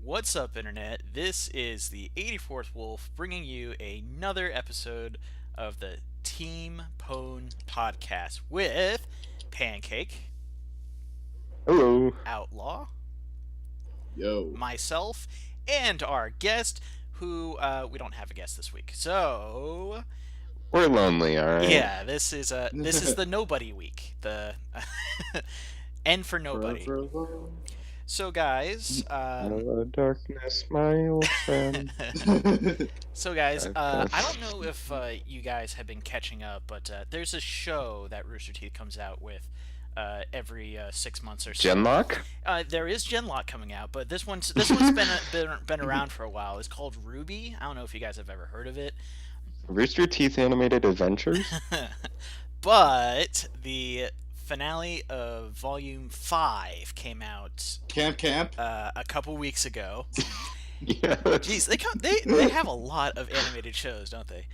What's up, Internet? This is the 84th Wolf bringing you another episode of the Team POWN podcast with Pancake, Hello. Outlaw, Yo. myself, and our guest, who we don't have a guest this week. So, We're lonely, alright? yeah, this is the nobody week. The end for nobody. So, guys, Hello, darkness, my old friend. so guys, Okay. I don't know if you guys have been catching up, but there's a show that Rooster Teeth comes out with every 6 months or so. Genlock? There is Genlock coming out, but this one's been around for a while. It's called RWBY. I don't know if you guys have ever heard of it. Rooster Teeth Animated Adventures? But the finale of Volume 5 came out Camp. a couple weeks ago. Yeah. Jeez, they have a lot of animated shows, don't they?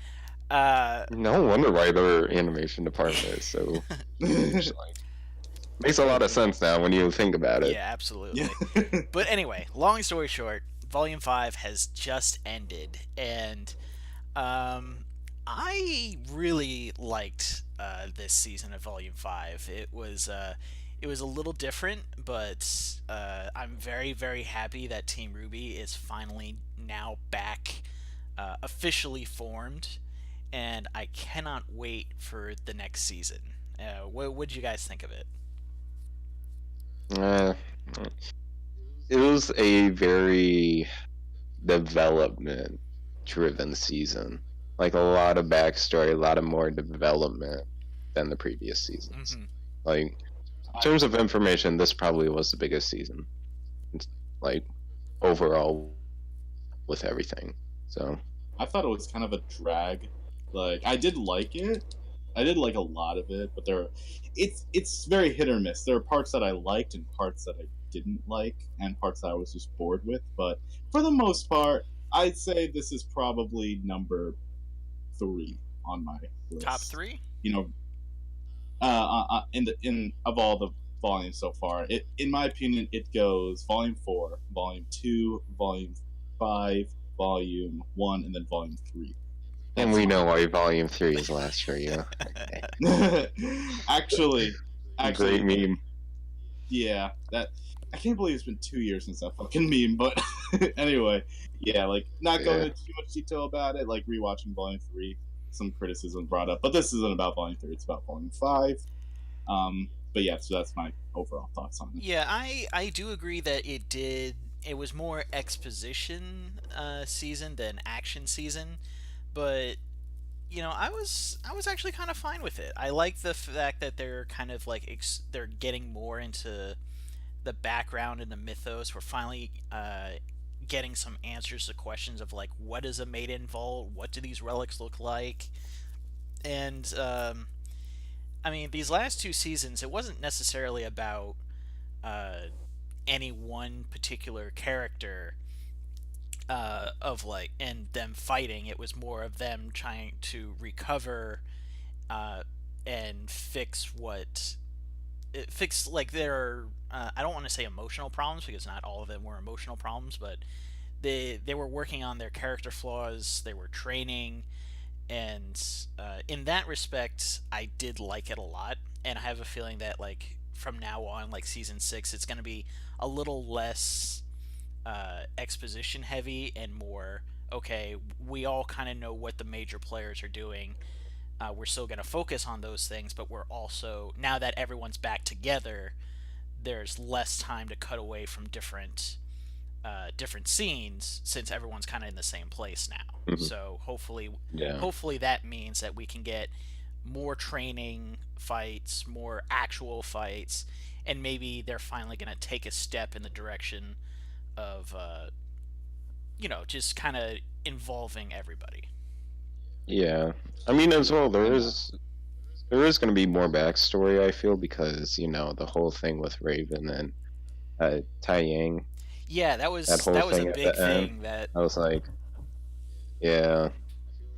No wonder why their animation department is so... just like, makes a lot of sense now when you think about it. Yeah, absolutely. But anyway, long story short, Volume 5 has just ended, and I really liked this season of Volume 5. It was a little different, but I'm very, very happy that Team RWBY is finally now back, officially formed, and I cannot wait for the next season. What did you guys think of it? Uh, it was a very development-driven season. Like, a lot of backstory, a lot of more development than the previous seasons. Mhm. Like, in terms of information, this probably was the biggest season. Like, overall, with everything. So, I thought it was kind of a drag. Like, I did like it. I did like a lot of it, but it's very hit or miss. There are parts that I liked and parts that I didn't like, and parts that I was just bored with. But for the most part, I'd say this is probably number 3 on my list. Top 3? You know, in of all the volumes so far, in my opinion, it goes Volume 4, Volume 2, Volume 5, Volume 1, and then Volume 3. and we know why Volume 3 is last for you. actually, Great meme. yeah, that I can't believe it's been 2 years since that fucking meme. But anyway, yeah, like not going into too much detail about it. Like rewatching Volume 3, some criticism brought up, but this isn't about Volume 3; it's about Volume 5. But yeah, so that's my overall thoughts on it. Yeah, I do agree that it was more exposition season than action season, but I was actually kind of fine with it. I like the fact that they're kind of like they're getting more into the background and the mythos. We're finally getting some answers to questions of like, what is a maiden vault? What do these relics look like? And I mean, these last 2 seasons, it wasn't necessarily about any one particular character of like and them fighting. It was more of them trying to recover and fix like their I don't want to say emotional problems, because not all of them were emotional problems, but they were working on their character flaws. They were training, and in that respect, I did like it a lot. And I have a feeling that like from now on, like season 6, it's going to be a little less exposition heavy and more, okay, we all kind of know what the major players are doing. We're still going to focus on those things, but we're also, now that everyone's back together, there's less time to cut away from different scenes, since everyone's kind of in the same place now. Mhm. So hopefully Yeah. that means that we can get more training fights, more actual fights, and maybe they're finally going to take a step in the direction of just kind of involving everybody. Yeah. I mean, as well, there is going to be more backstory, I feel, because, the whole thing with Raven and Tai Yang, Yeah, that was that whole a thing at big the end, thing that I was like, yeah.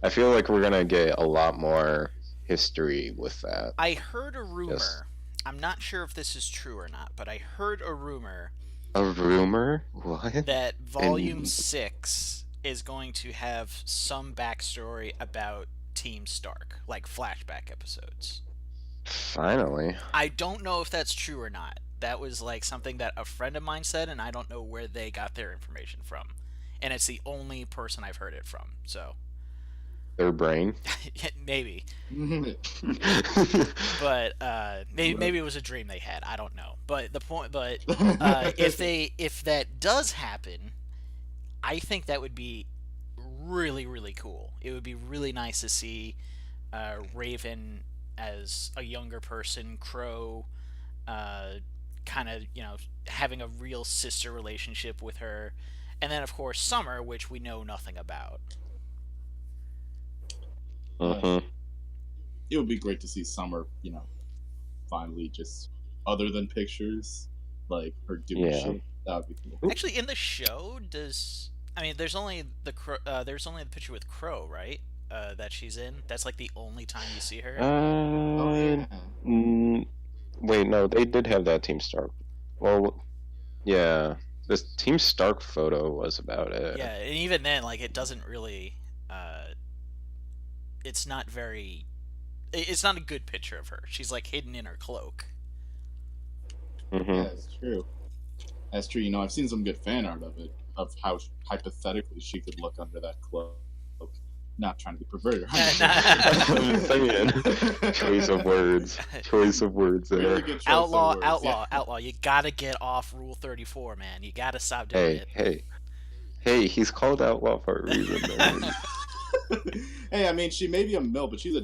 I feel like we're going to get a lot more history with that. I heard a rumor. Yes. I'm not sure if this is true or not, but I heard a rumor A rumor? What? that Volume And 6 is going to have some backstory about Team Stark, like flashback episodes. finally. I don't know if that's true or not. That was like something that a friend of mine said, and I don't know where they got their information from. And it's the only person I've heard it from. So Their brain. maybe, but maybe it was a dream they had. I don't know. But the point, but if that does happen, I think that would be really really cool. It would be really nice to see Raven as a younger person, Crow, kind of having a real sister relationship with her, and then of course Summer, which we know nothing about. Mm-hmm. It would be great to see Summer, finally just other than pictures, like her doing shit. That would be cool. Actually, in the show, there's only there's only the picture with Crow, right? That she's in. That's like the only time you see her. Oh yeah. Wait, no, they did have that Team Stark. Well, yeah, this Team Stark photo was about it. Yeah, and even then, like, it doesn't really. It's not very. It's not a good picture of her. She's like hidden in her cloak. Mm-hmm. Yeah, that's true. That's true. I've seen some good fan art of it, of how hypothetically she could look under that cloak. Not trying to be perverted. I'm saying. Choice of words. Choice of words there. Really good choice Outlaw, of words, outlaw, yeah. outlaw. You gotta get off Rule 34, man. You gotta stop doing Hey, he's called outlaw for a reason, man. Hey, I mean, she may be a mill, but she's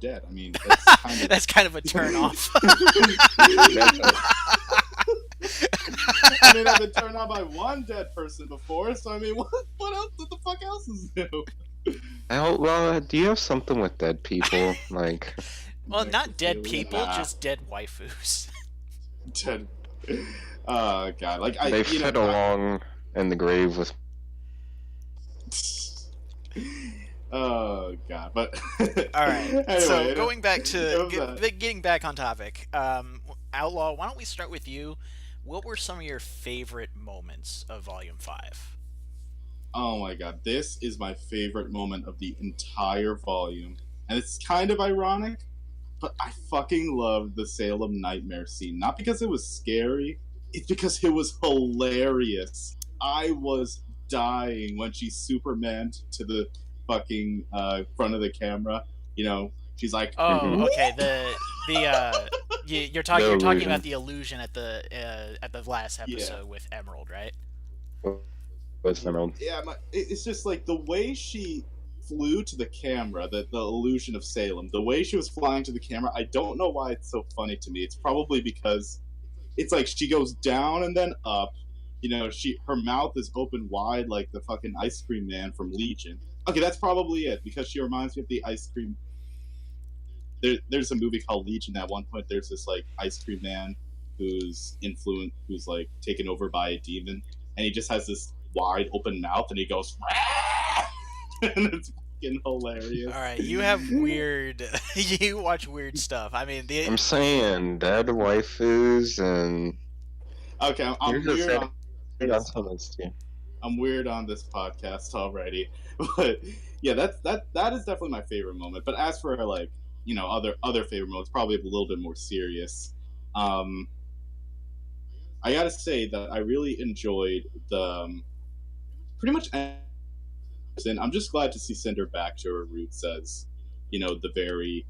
dead. I mean, that's kind of That's kind of a turn off. I mean, I've been turned on by one dead person before, so I mean, what else? What the fuck else is new? Outlaw, do you have something with dead people? Like, Well, not dead Nah. people, just dead waifus. Dead. Oh god, like they fit along in the grave with. Oh god, but All right. Anyway, So going back to it was, getting back on topic, Outlaw. Why don't we start with you? What were some of your favorite moments of Volume 5? oh my god, this is my favorite moment of the entire volume, and it's kind of ironic, but I fucking loved the Salem Nightmare scene. Not because it was scary, it's because it was hilarious. I was dying when she Supermaned to the fucking front of the camera. She's like, Oh, okay. You're talking illusion. about the illusion at the last episode with Emerald, right? With Emerald. yeah, it's just like the way she flew to the camera, the illusion of Salem, the way she was flying to the camera. I don't know why it's so funny to me. It's probably because it's like she goes down and then up. Her mouth is open wide like the fucking ice cream man from Legion. Okay, that's probably it, because she reminds me of the ice cream. There's a movie called Legion. At one point, there's this like ice cream man who's like taken over by a demon, and he just has this wide open mouth, and he goes, and it's fucking hilarious. All right, you have weird. You watch weird stuff. I mean, I'm saying dead waifus and. Okay, I'm You're just weird saying on something, too. I'm weird on this podcast already, but yeah, that is definitely my favorite moment. But as for like other favorite moments, probably a little bit more serious. I gotta say that I really enjoyed the pretty much. And I'm just glad to see Cinder back to her roots as, the very,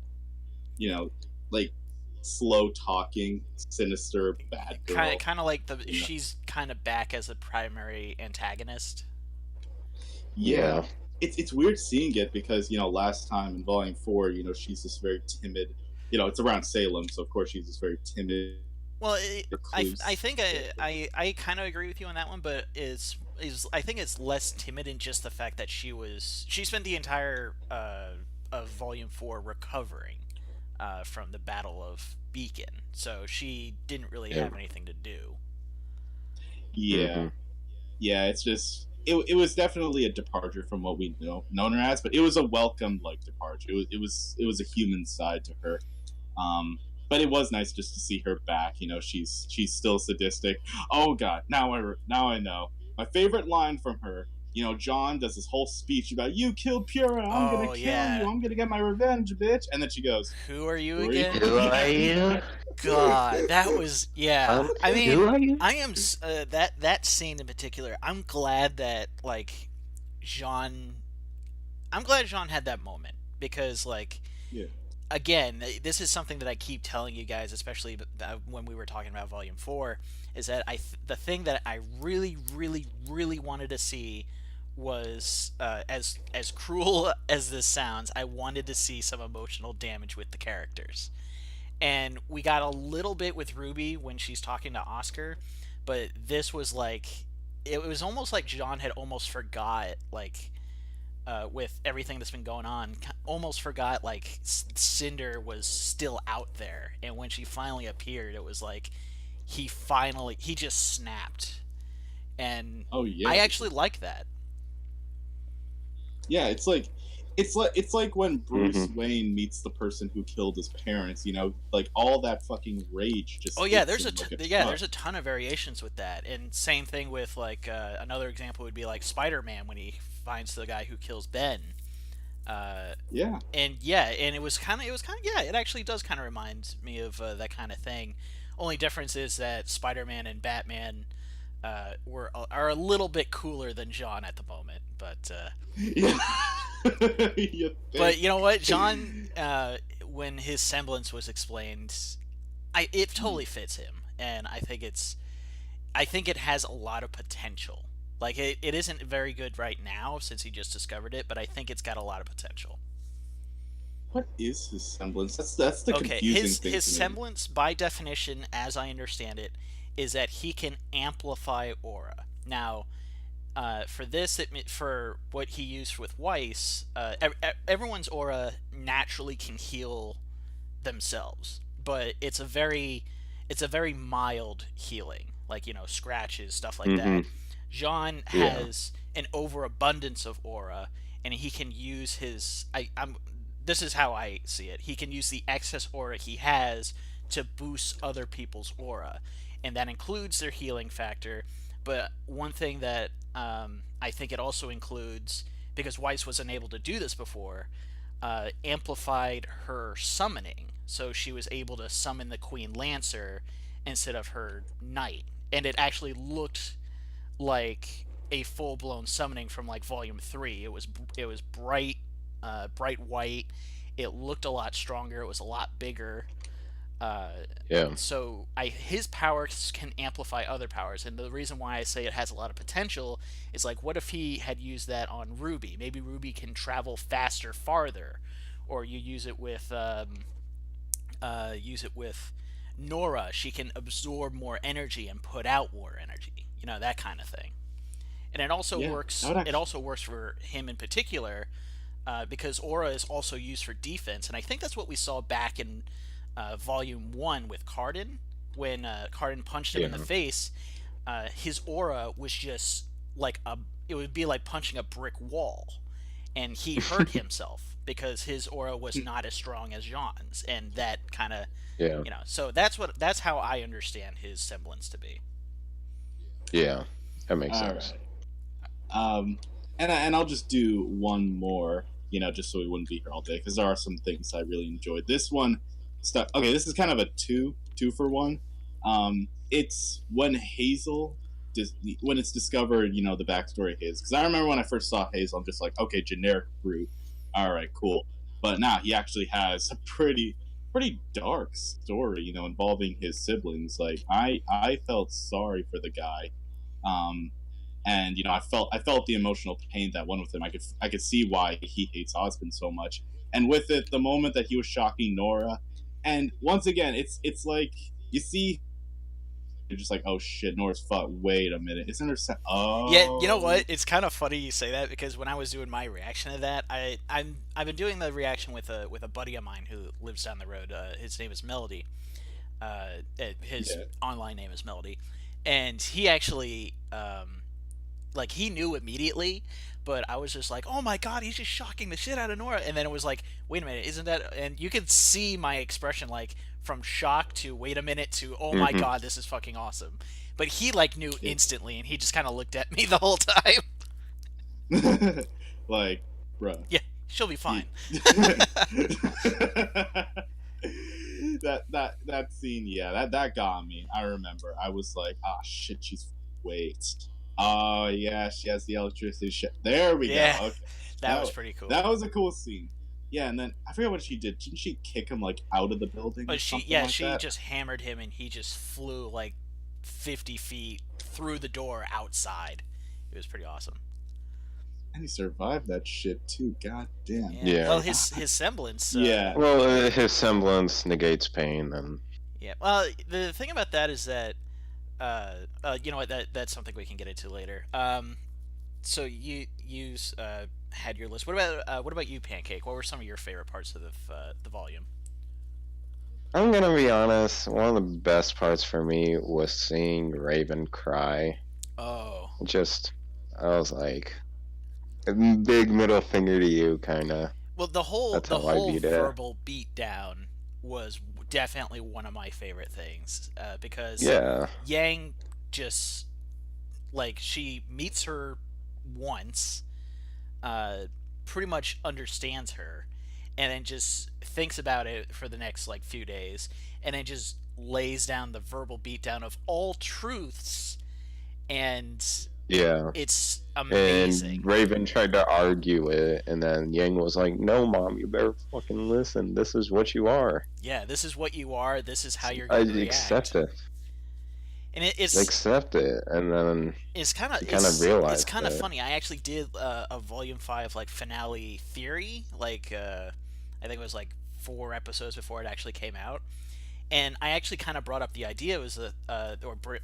like slow talking, sinister bad girl. kind of like she's kind of back as a primary antagonist. Yeah. It's weird seeing it because, last time in Volume 4, she's this very timid, it's around Salem, so of course she's this very timid. Well, I think I kind of agree with you on that one, but I think it's less timid in just the fact that she spent the entire of Volume 4 recovering from the Battle of Beacon, so she didn't really have anything to do. Yeah. Mm-hmm. Yeah, it's just it was definitely a departure from what we known her as, but it was a welcome departure. It was a human side to her. but it was nice just to see her back. You know, she's still sadistic. Oh God, now I know my favorite line from her. You know, John does this whole speech about you killed Pura. I'm gonna Oh kill you. yeah. I'm gonna get my revenge, bitch. And then she goes, Who are you "Who are you?" again? Who are you? God, that was yeah. I Who mean, are you? I am that scene in particular. I'm glad that like Jean. I'm glad Jean had that moment because like Yeah. again, this is something that I keep telling you guys, especially when we were talking about Volume 4, is that the thing that I really, really, really wanted to see was as cruel as this sounds. I wanted to see some emotional damage with the characters, and we got a little bit with Ruby when she's talking to Oscar, but this was like it was almost like John had almost forgot like with everything that's been going on, almost forgot like Cinder was still out there, and when she finally appeared, it was like he just snapped, and Oh yeah. I actually like that. Yeah, it's like when Bruce Mhm. Wayne meets the person who killed his parents. You know, like all that fucking rage Oh just yeah, hits him like a there's truck. a ton of variations with that, and same thing with like another example would be like Spider-Man when he finds the guy who kills Ben. Uh, Yeah. and yeah, and yeah, it actually does kind of remind me of that kind of thing. Only difference is that Spider-Man and Batman are a little bit cooler than John at the moment, Yeah. You but think? you know what, John, when his semblance was explained, it totally fits him, and I think it has a lot of potential. Like it isn't very good right now since he just discovered it, but I think it's got a lot of potential. What is his semblance? That's the Okay, confusing thing his to me. semblance, by definition, as I understand it, is that he can amplify aura. Now, for what he used with Weiss, everyone's aura naturally can heal themselves, but it's a very mild healing, like scratches, stuff like that. Mhm. Jean Yeah. has an overabundance of aura, and he can use his. I'm. This is how I see it. He can use the excess aura he has to boost other people's aura, and that includes their healing factor. But one thing that I think it also includes, because Weiss was unable to do this before, amplified her summoning, so she was able to summon the Queen Lancer instead of her knight, and it actually looked like a full blown summoning from like Volume 3. It was bright white. It looked a lot stronger. It was a lot bigger. Uh, Yeah. so his powers can amplify other powers, and the reason why I say it has a lot of potential is like, what if he had used that on Ruby? Maybe Ruby can travel faster, farther, or you use it with Nora. She can absorb more energy and put out more energy. That kind of thing. And it also Yeah, that works. would It actually. also works for him in particular, because aura is also used for defense, and I think that's what we saw back in Volume 1 with Cardin. When Cardin punched him in the Yeah. face, his aura was just like it would be like punching a brick wall, and he hurt himself because his aura was not as strong as Jean's, and that kind of, Yeah. so that's how I understand his semblance to be. Yeah. That makes All sense. right. And I'll just do one more, just so we wouldn't be here all day, because there are some things I really enjoyed. This one, stuff. Okay, this is kind of a two for one. It's when Hazel, when it's discovered, the backstory of his. Because I remember when I first saw Hazel, I'm just like, okay, generic brute. All right, cool. But now he actually has a pretty dark story, involving his siblings. Like I felt sorry for the guy. Um, and I felt the emotional pain that went with him. I could see why he hates Osmond so much. And with it, the moment that he was shocking Nora, and once again, it's like you see, you're just like, oh shit, Nora's fucked. Wait a minute, isn't her? Yeah, you know Oh what? It's kind of funny you say that because when I was doing my reaction to that, I've been doing the reaction with a buddy of mine who lives down the road. His name is Melody. His yeah, online name is Melody, and he actually like he knew immediately, but I was just like, oh my god, he's just shocking the shit out of Nora. And then it was like, wait a minute, isn't that? And you could see my expression like from shock to wait a minute to oh my Hmm. god, this is fucking awesome. But he like knew Yeah. instantly, and he just kind of looked at me the whole time. Like, bruh. Yeah, she'll be fine. That scene, yeah, that got me. I remember. I was like, ah, shit, she's wait. Oh yeah, she has the electricity shit. There we Yeah. go. Okay. That was pretty cool. That was a cool scene. Yeah, and then I forget what she did. Didn't she kick him like out of the building? But Or she, something yeah, like she that? just hammered him, and he just flew like 50 feet through the door outside. It was pretty awesome. And he survived that shit too. God damn. Yeah. Yeah. Well, his semblance. Yeah. Well, his semblance negates pain, and Yeah. Well, the thing about that is that, you know what? That's something we can get into later. So you had your list. What about you, Pancake? What were some of your favorite parts of the volume? I'm gonna be honest. One of the best parts for me was seeing Raven cry. Oh. Just, I was like, big middle finger to you, kind of. Well, the whole That's the how I whole viewed it. verbal beatdown was definitely one of my favorite things because Yeah, Yang just like she meets her once, uh, pretty much understands her, and then just thinks about it for the next like few days, and then just lays down the verbal beatdown of all truths, and yeah. it's And amazing. Raven tried to argue it, and then Yang was like, "No, mom, you better fucking listen. This is what you are. Yeah, this is what you are. This is how you're I going to accept react. it. And it's Accept it." And then it's kind of you kind of realized it's kind of it. funny. I actually did a volume 5 like finale theory, like I think it was like 4 episodes before it actually came out, and I actually kind of brought up the idea was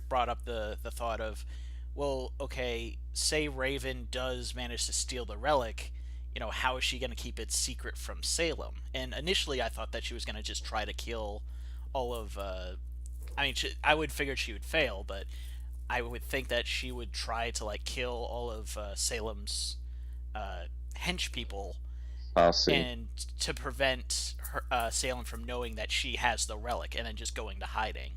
brought up the thought of, well, okay, say Raven does manage to steal the relic, you know, how is she going to keep it secret from Salem? And initially, I thought that she was going to just try to kill all of. I mean, I would figure she would fail, but I would think that she would try to like kill all of Salem's hench people, Posse. and to prevent her, Salem from knowing that she has the relic, and then just going to hiding.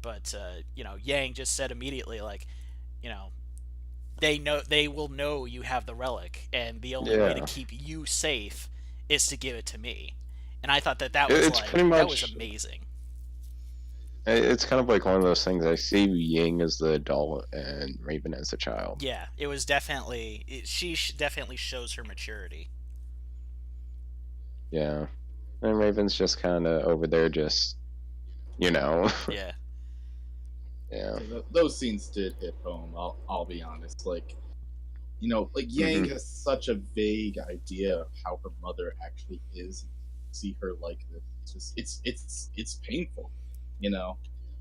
But you know, Yang just said immediately, like, you know, they will know you have the relic, and the only way to Yeah. keep you safe is to give it to me. And I thought that It's pretty that was much. amazing. It's kind of like one of those things. I see Yang as the adult and Raven as the child. Yeah, it was definitely definitely shows her maturity. Yeah. And Raven's just kind of over there, just, you know. Yeah. Yeah. Those scenes did hit home. I'll be honest. Like, you know, like Yang has such a vague idea of how her mother actually is. See her like this. It's just it's painful. You know,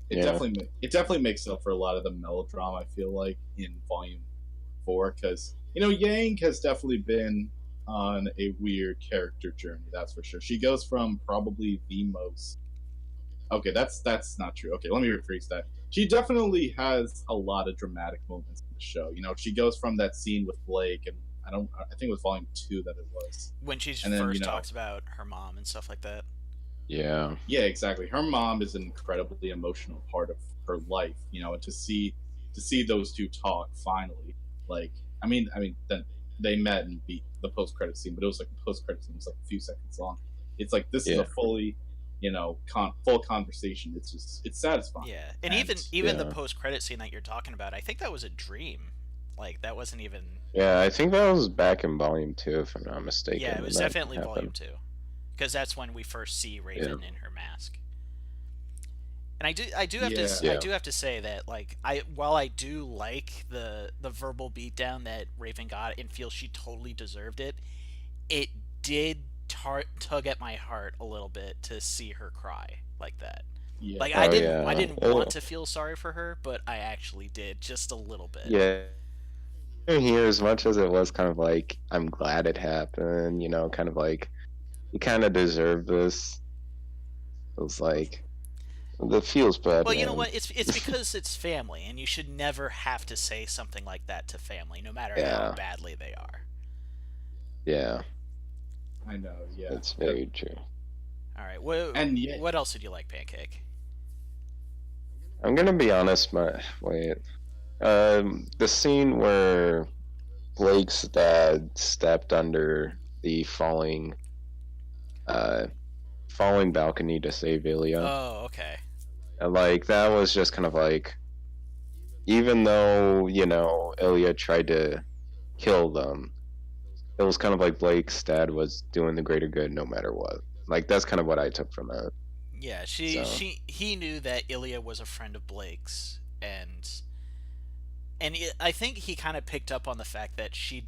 it Yeah. definitely makes up for a lot of the melodrama. I feel like in Volume 4, because you know Yang has definitely been on a weird character journey. That's for sure. She goes from probably the most. Okay, that's not true. Okay, let me rephrase that. She definitely has a lot of dramatic moments in the show. You know, she goes from that scene with Blake, and I think it was Volume 2 that it was. When she And then, first you know, talks about her mom and stuff like that. Yeah. Yeah, exactly. Her mom is an incredibly emotional part of her life, you know, and to see those two talk finally, like, I mean, then they met and beat the post credit scene, but it was like the post credit scene was like a few seconds long. It's like this is Yeah. a fully, you know, full conversation. It's just it's satisfying. Yeah, and even the Yeah. post credit scene that you're talking about, I think that was a dream. Like that wasn't even. Yeah, I think that was back in Volume 2, if I'm not mistaken. Yeah, it when was that definitely happened. Volume 2, because that's when we first see Raven in her mask. And I do have to Yeah. I do have to say that like while I do like the verbal beatdown that Raven got and feel she totally deserved it, it did tug at my heart a little bit to see her cry like that. Yeah. Like Oh, I yeah. didn't Oh. want to feel sorry for her, but I actually did just a little bit. Yeah. Here, as much as it was kind of like, I'm glad it happened, you know, kind of like, you kind of deserve this. It was like, That feels bad, Well, you know man. what? It's because it's family, and you should never have to say something like that to family, no matter how Yeah, badly they are. yeah, I know, yeah. that's very true. All right. And yeah, What else did you like, Pancake? I'm gonna be honest, my wait. The scene where Blake's dad stepped under the uh, falling balcony to save Ilya. Oh, okay. And, like, that was just kind of like, even though, Ilya tried to kill them, it was kind of like Blake's dad was doing the greater good no matter what. Like, that's kind of what I took from that. Yeah, So, he knew that Ilya was a friend of Blake's, and I think he kind of picked up on the fact that she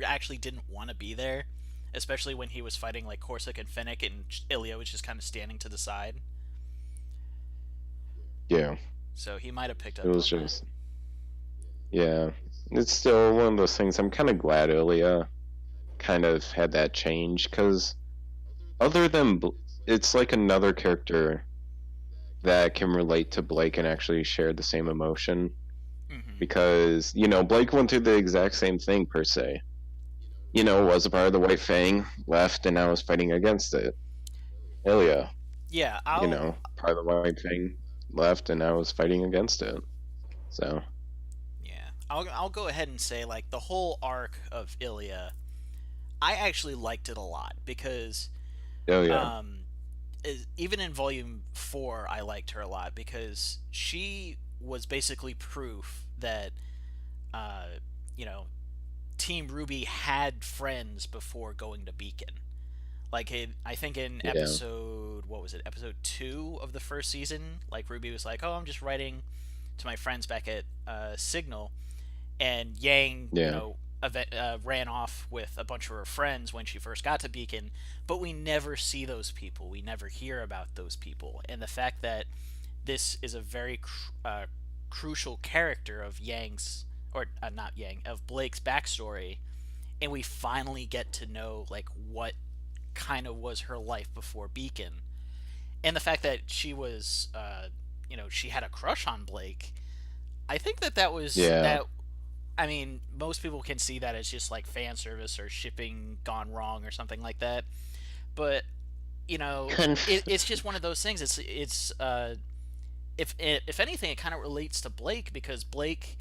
actually didn't want to be there, especially when he was fighting like Corsic and Finnick, and Ilya was just kind of standing to the side. yeah, So he might have picked it up was on that. just, yeah. It's still one of those things. I'm kind of glad Ilya kind of had that change, because other than, it's like another character that can relate to Blake and actually share the same emotion. Hmm. Because, Blake went through the exact same thing, per se. Was a part of the White Fang, left, and now is fighting against it. Ilya, Yeah, I'll part of the White Fang, left, and now is fighting against it. So, yeah, I'll go ahead and say like the whole arc of Ilya, I actually liked it a lot because oh yeah, um, even in Volume 4, I liked her a lot because she was basically proof that uh, you know Team Ruby had friends before going to Beacon. Like I think in yeah, episode what was it, episode 2 of the first season, like Ruby was like, "Oh, I'm just writing to my friends back at Signal," and Yang, yeah. ran off with a bunch of her friends when she first got to Beacon, but we never see those people. We never hear about those people. And the fact that this is a very crucial character of Yang's, or not Yang, of Blake's backstory, and we finally get to know like what kind of was her life before Beacon, and the fact that she was, she had a crush on Blake. I think that was Yeah. that I mean, most people can see that as just like fan service or shipping gone wrong or something like that. But it's just one of those things. If anything, it kind of relates to Blake because Blake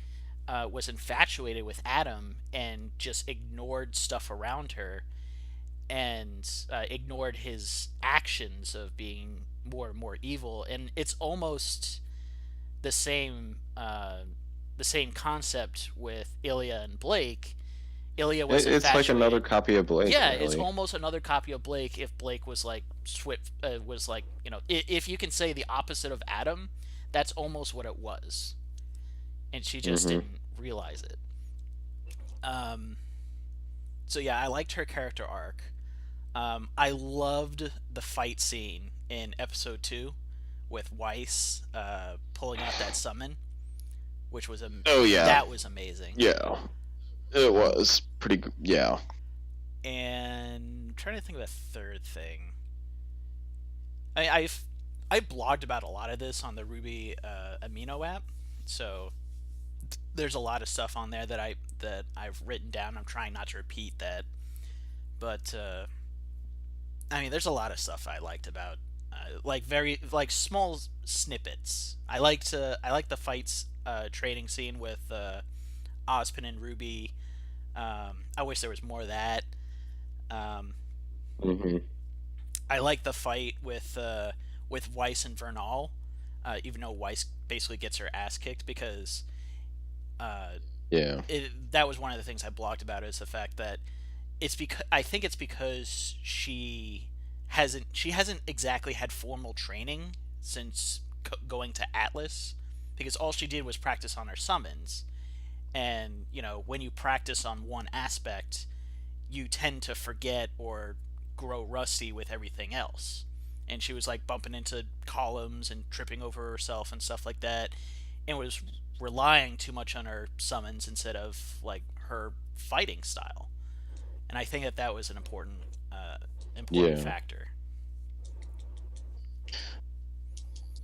was infatuated with Adam and just ignored stuff around her and ignored his actions of being more and more evil. And it's almost the same. The same concept with Ilya and Blake. Ilya was It's like another infatuated. copy of Blake, Yeah, it's really. almost another copy of Blake. If Blake was like Swift, was like if you can say the opposite of Adam, that's almost what it was, and she just Hmm. didn't realize it. Um, so yeah, I liked her character arc. I loved the fight scene in episode 2 with Weiss pulling out that summon, which was Oh yeah, that was amazing. yeah. It was pretty. Yeah. And I'm trying to think of a third thing. I blogged about a lot of this on the Ruby Amino app, so there's a lot of stuff on there that I've written down. I'm trying not to repeat that, but I mean, there's a lot of stuff I liked about, like very like small snippets. I like the fights training scene with Ozpin and Ruby. I wish there was more of that. Um, Hmm. I like the fight with Weiss and Vernal, even though Weiss basically gets her ass kicked because uh, Yeah. that was one of the things I blogged about is the fact that it's because I think it's because she hasn't exactly had formal training since going to Atlas because all she did was practice on her summons, and when you practice on one aspect you tend to forget or grow rusty with everything else. And she was like bumping into columns and tripping over herself and stuff like that, and was relying too much on her summons instead of like her fighting style. And I think that was an important Yeah. factor.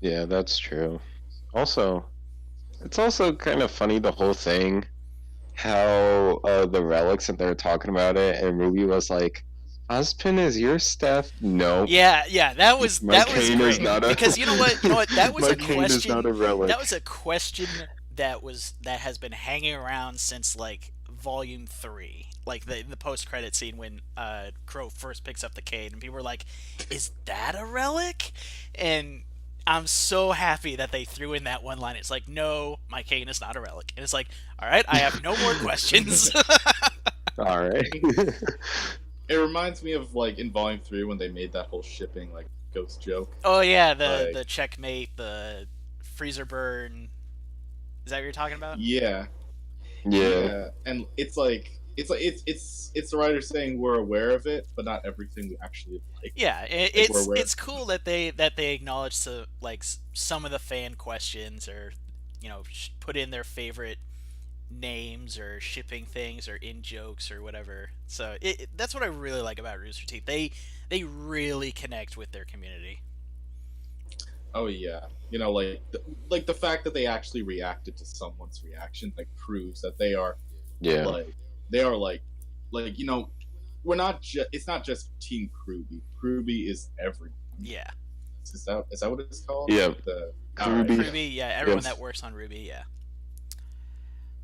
Yeah, that's true. Also, it's also kind of funny the whole thing, how the relics that they're talking about it, and Ruby was like, "Ozpin is your staff?" Nope. Yeah, yeah, My that was cane is great not a. because you know what, that was My a cane is not question, a that relic. was a question that has been hanging around since like volume 3, like the post credit scene when Crow first picks up the cane and people were like, "Is that a relic?" And I'm so happy that they threw in that one line. It's like, "No, my cane is not a relic." And it's like, "All right, I have no more questions." All right. It reminds me of like in Volume 3 when they made that whole shipping like ghost joke. Oh yeah, Like, the checkmate, the freezer burn. Is that what you're talking about? yeah, Yeah. yeah, and it's the writer saying we're aware of it, but not everything we actually like. Yeah, Like we're aware. it's cool that they acknowledge to like some of the fan questions, or put in their favorite names or shipping things or in jokes or whatever. So that's what I really like about Rooster Teeth. They really connect with their community. Oh yeah, like the fact that they actually reacted to someone's reaction like proves that Yeah. like they are like we're not just it's not just Team Kruby. Kruby is everyone. Yeah, Is that what it's called? Yeah. The all right, Ruby. RWBY. Yeah, everyone Yes. that works on RWBY. Yeah.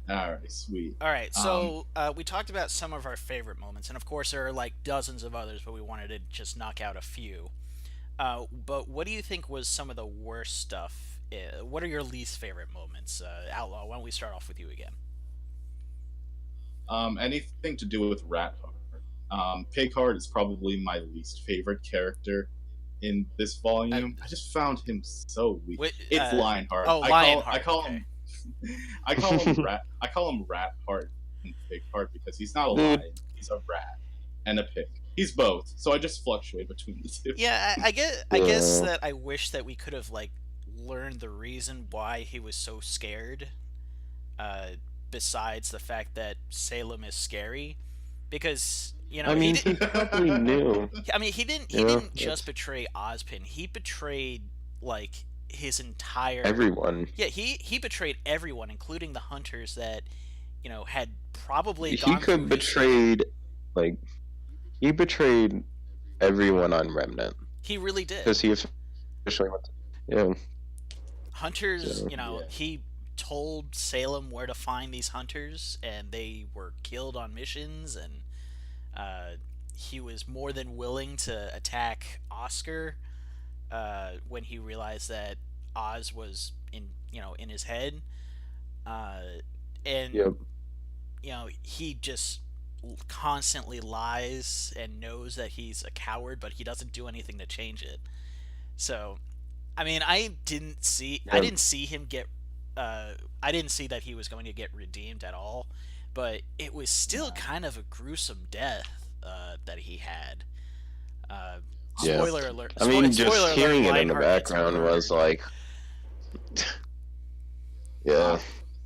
all right, sweet. All right, Um, so we talked about some of our favorite moments, and of course there are like dozens of others, but we wanted to just knock out a few. But what do you think was some of the worst stuff? What are your least favorite moments? Outlaw, why don't we start off with you again? anything to do with Rat Heart. Pigheart is probably my least favorite character in this Uh, volume. I just found him so weak. Wait, It's Lionheart. oh, I Lionheart. call Okay. him I call him Rat. I call him Rat Heart and Pig Heart because he's not a Dude. lion. He's a rat and a pig. He's both. So I just fluctuate between the two. Yeah, I guess Yeah. that I wish that we could have like learned the reason why he was so scared. Uh, Besides the fact that Salem is scary, because I he mean, did. he probably knew. I mean, he didn't. He Yeah. didn't just betray Ozpin. He betrayed like his entire. Everyone. Yeah, he betrayed everyone, including the hunters that had probably He gone through could his camp. betrayed like he betrayed everyone on Remnant He really did. because he officially went. Yeah. Hunters, So Yeah. he told Salem where to find these hunters, and they were killed on missions, and uh, he was more than willing to attack Oscar when he realized that Oz was in his head, uh, and yep. he just constantly lies and knows that he's a coward, but he doesn't do anything to change it. So, I mean, I Yep. didn't see him get, I didn't see that he was going to get redeemed at all, but it was still No. kind of a gruesome death that he had. Uh, Yeah. Spoiler alert! I mean, just spoiler hearing alert, it in the Lionheart gets background was murdered. like, yeah.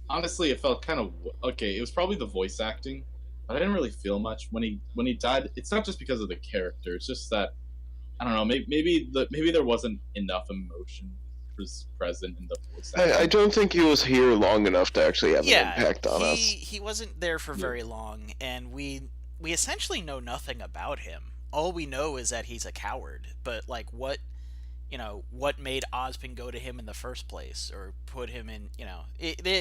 Honestly, it felt kind of okay. It was probably the voice acting, but I didn't really feel much when he died. It's not just because of the character. It's just that I don't know. Maybe there wasn't enough emotion present in the voice I acting. don't think he was here long enough to actually have an Yeah, impact on he us. he wasn't there for very long, and we essentially know nothing about him. All we know is that he's a coward. But like, what made Ozpin go to him in the first place, or put him in?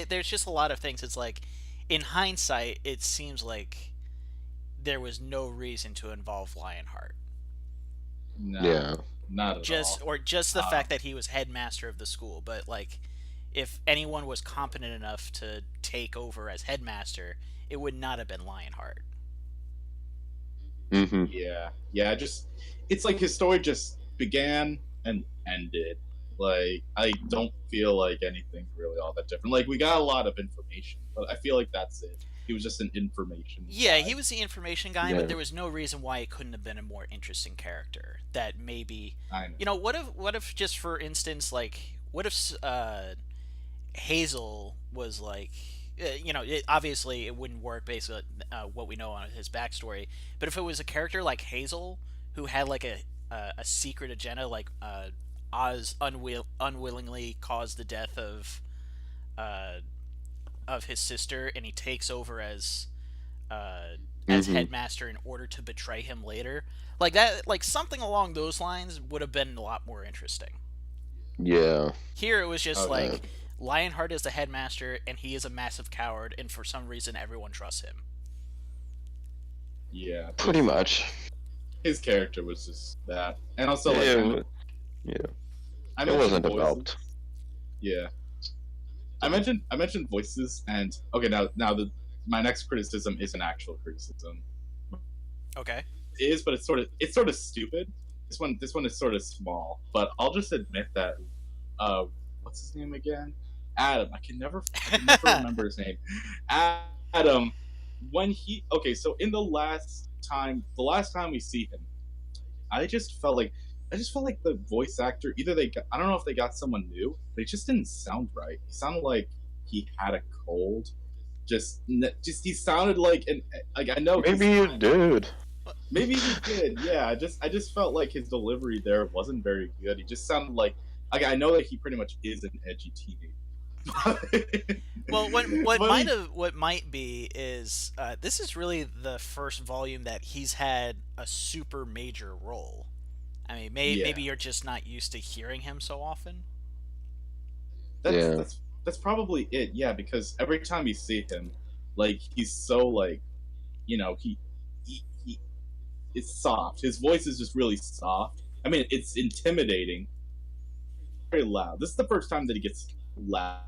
There's just a lot of things. It's like, in hindsight, it seems like there was no reason to involve Lionheart. No, Yeah. not at Just all. or just the Um, fact that he was headmaster of the school. But like, if anyone was competent enough to take over as headmaster, it would not have been Lionheart. Mm-hmm. yeah. Just it's like his story just began and ended. Like I don't feel like anything's really all that different. Like we got a lot of information, but I feel like that's it. He was just an information Yeah, he guy. was the information guy, but Yeah. there was no reason why it couldn't have been a more interesting character. That maybe, I know. what if just for instance, like, what if Hazel was like, obviously it wouldn't work based on what we know on his backstory. But if it was a character like Hazel who had like a secret agenda, like Oz unwillingly caused the death uh, of his sister, and he takes over as Hmm. headmaster in order to betray him later. Like that, like something along those lines would have been a lot more interesting. Yeah. Here it was just Okay. Uh, like Lionheart is the headmaster, and he is a massive coward, and for some reason everyone trusts him. Yeah, pretty much. his character was just that, and also like It, yeah. I It mentioned wasn't voices. developed. Yeah, I mentioned voices, and okay, now my next criticism is an actual criticism. Okay. It is, but it's sort of stupid. This one is sort of small, but I'll just admit that. Uh, what's his name again? Adam. I can never remember his name. Adam. When he okay, so in the last time we see him, I just felt like the voice actor either I don't know if they got someone new, but it just didn't sound right. He sounded like he had a cold. Just he sounded like like I know Maybe you did. maybe he did. Yeah, I just felt like his delivery there wasn't very good. He just sounded like I know that he pretty much is an edgy teenager. Well, but he, what might be is this is really the first volume that he's had a super major role. I mean, yeah, maybe you're just not used to hearing him so often. that's Yeah. that's that's probably it. Yeah, because every time you see him, like he's so like he it's soft. His voice is just really soft. I mean, it's intimidating, very loud. This is the first time that he gets loud.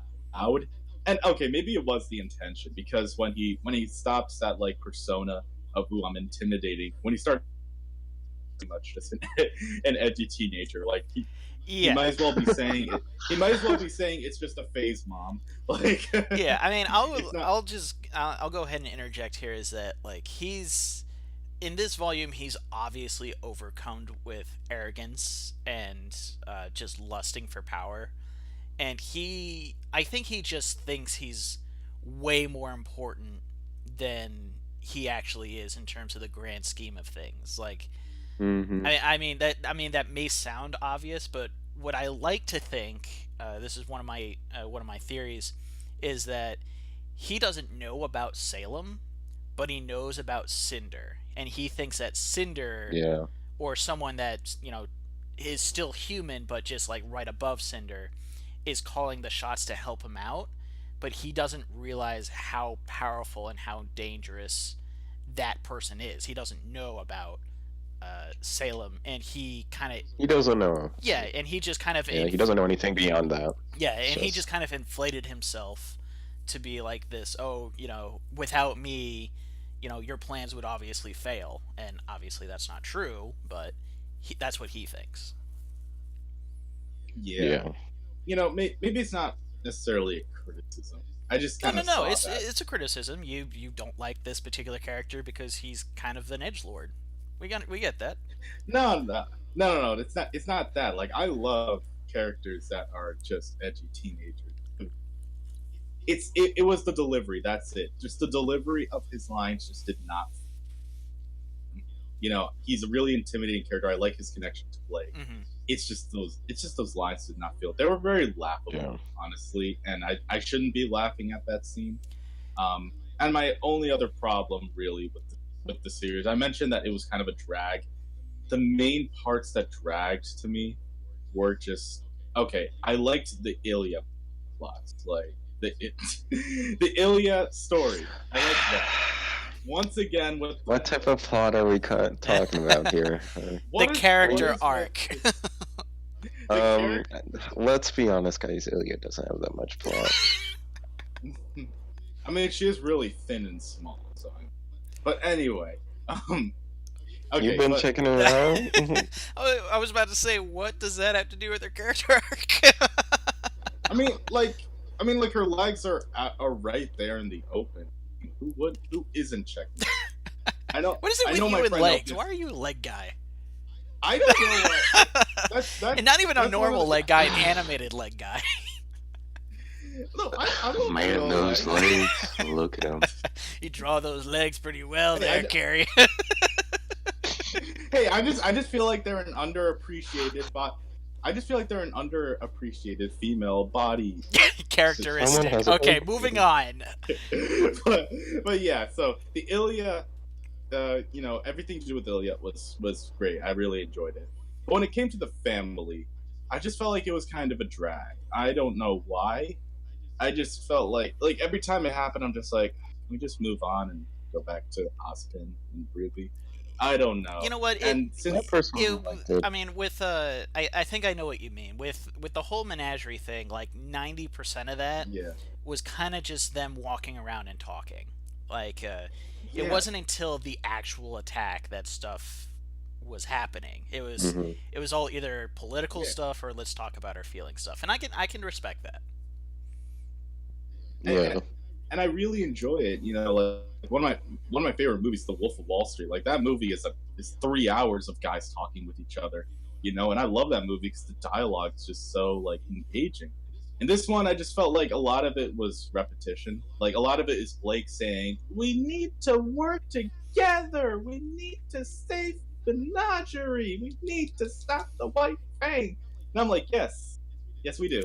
And okay, maybe it was the intention because when he stops that like persona of who I'm intimidating, when he starts too much just an edgy teenager, like he Yeah, might as well be saying it. He might as well be saying it's just a phase, mom. Like yeah. I mean, it's not. I'll go ahead and interject here. Is that like he's in this volume? He's obviously overcome with arrogance and just lusting for power, and I think he just thinks he's way more important than he actually is in terms of the grand scheme of things. Like, Hmm. I mean that may sound obvious, but what I like to think, this is one of my theories, is that he doesn't know about Salem, but he knows about Cinder, and he thinks that Cinder, Yeah. or someone that is still human but just like right above Cinder, is calling the shots to help him out, but he doesn't realize how powerful and how dangerous that person is. He doesn't know about Salem, and he kind of He doesn't know. yeah, and he just kind of Yeah, he doesn't know anything beyond that. yeah, It's and he just just kind of inflated himself to be like this. Oh, without me, your plans would obviously fail, and obviously that's not true, but that's what he thinks. Yeah, yeah. maybe it's not necessarily a criticism. I just No, kind no, of no. saw It's that. it's a criticism. You don't like this particular character because he's kind of an edge lord. We get that. No, no, no, no, no. It's not that. Like I love characters that are just edgy teenagers. It was the delivery. That's it. Just the delivery of his lines just did not. He's a really intimidating character. I like his connection to Blake. Hmm. It's just those lines did not feel. They were very laughable, Yeah. honestly, and I shouldn't be laughing at that scene. And my only other problem, really, with the series, I mentioned that it was kind of a drag. The main parts that dragged to me were just okay. I liked the Ilya plots, like the Ilya story. I liked that. Once again, with What type of plot are we talking about here? The what is character what arc. the Um, character? let's be honest, guys. Ilya doesn't have that much plot. I mean, she is really thin and small. But anyway, okay, You've been but checking her out. I was about to say, what does that have to do with her character arc? I mean, like her legs are right there in the open. Who isn't checking? I know. What is it I with know you my and friend legs? Elvis. Why are you a leg guy? I don't know what. That's And not even a that's one of normal the- leg guy, an animated leg guy. No, I'm okay Man, with those that. legs. Look at him. You draw those legs pretty well there, I- Carrie. Hey, I just feel like they're an underappreciated, but I just feel like they're an underappreciated female body. Someone Characteristic. has a Okay, point. moving on. but, but yeah, so the Ilya, everything to do with Ilya was great. I really enjoyed it. But when it came to the family, I just felt like it was kind of a drag. I don't know why. I just felt like every time it happened, I'm just like, we just move on and go back to Austin and Ruby. I don't You know. know what? And I since personally liked it. I mean, with I think I know what you mean. With the whole menagerie thing, like 90% of that yeah, was kind of just them walking around and talking. Like, it yeah, wasn't until the actual attack that stuff was happening. Hmm. It was all either political yeah, stuff or let's talk about our feeling stuff, and I can respect that. and, Yeah. and I really enjoy it. Like one of my favorite movies, The Wolf of Wall Street. Like that movie is 3 hours of guys talking with each other. And I love that movie because the dialogue is just so like engaging. And this one, I just felt like a lot of it was repetition. Like a lot of it is Blake saying, "We need to work together. We need to save the menagerie. We need to stop the White Fang." And I'm like, yes, yes, we do.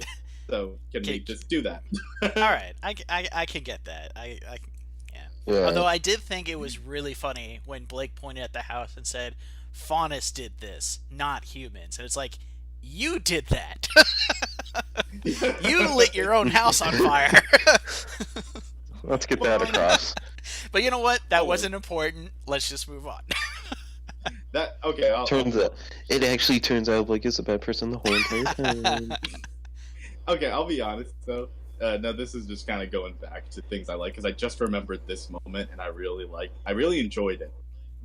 So can we Okay, just do that? all right, I can get that. Yeah. Yeah. Although I did think it was really funny when Blake pointed at the house and said, "Faunus did this, not humans," and it's like, you did that. You lit your own house on fire. Let's get that across. But you know what? That Oh, wait. wasn't important. Let's just move on. That okay? Turns out, it actually turns out Blake is a bad person the whole entire time. Okay, I'll be honest though. No, this is just kind of going back to things I like because I just remembered this moment and I really enjoyed it.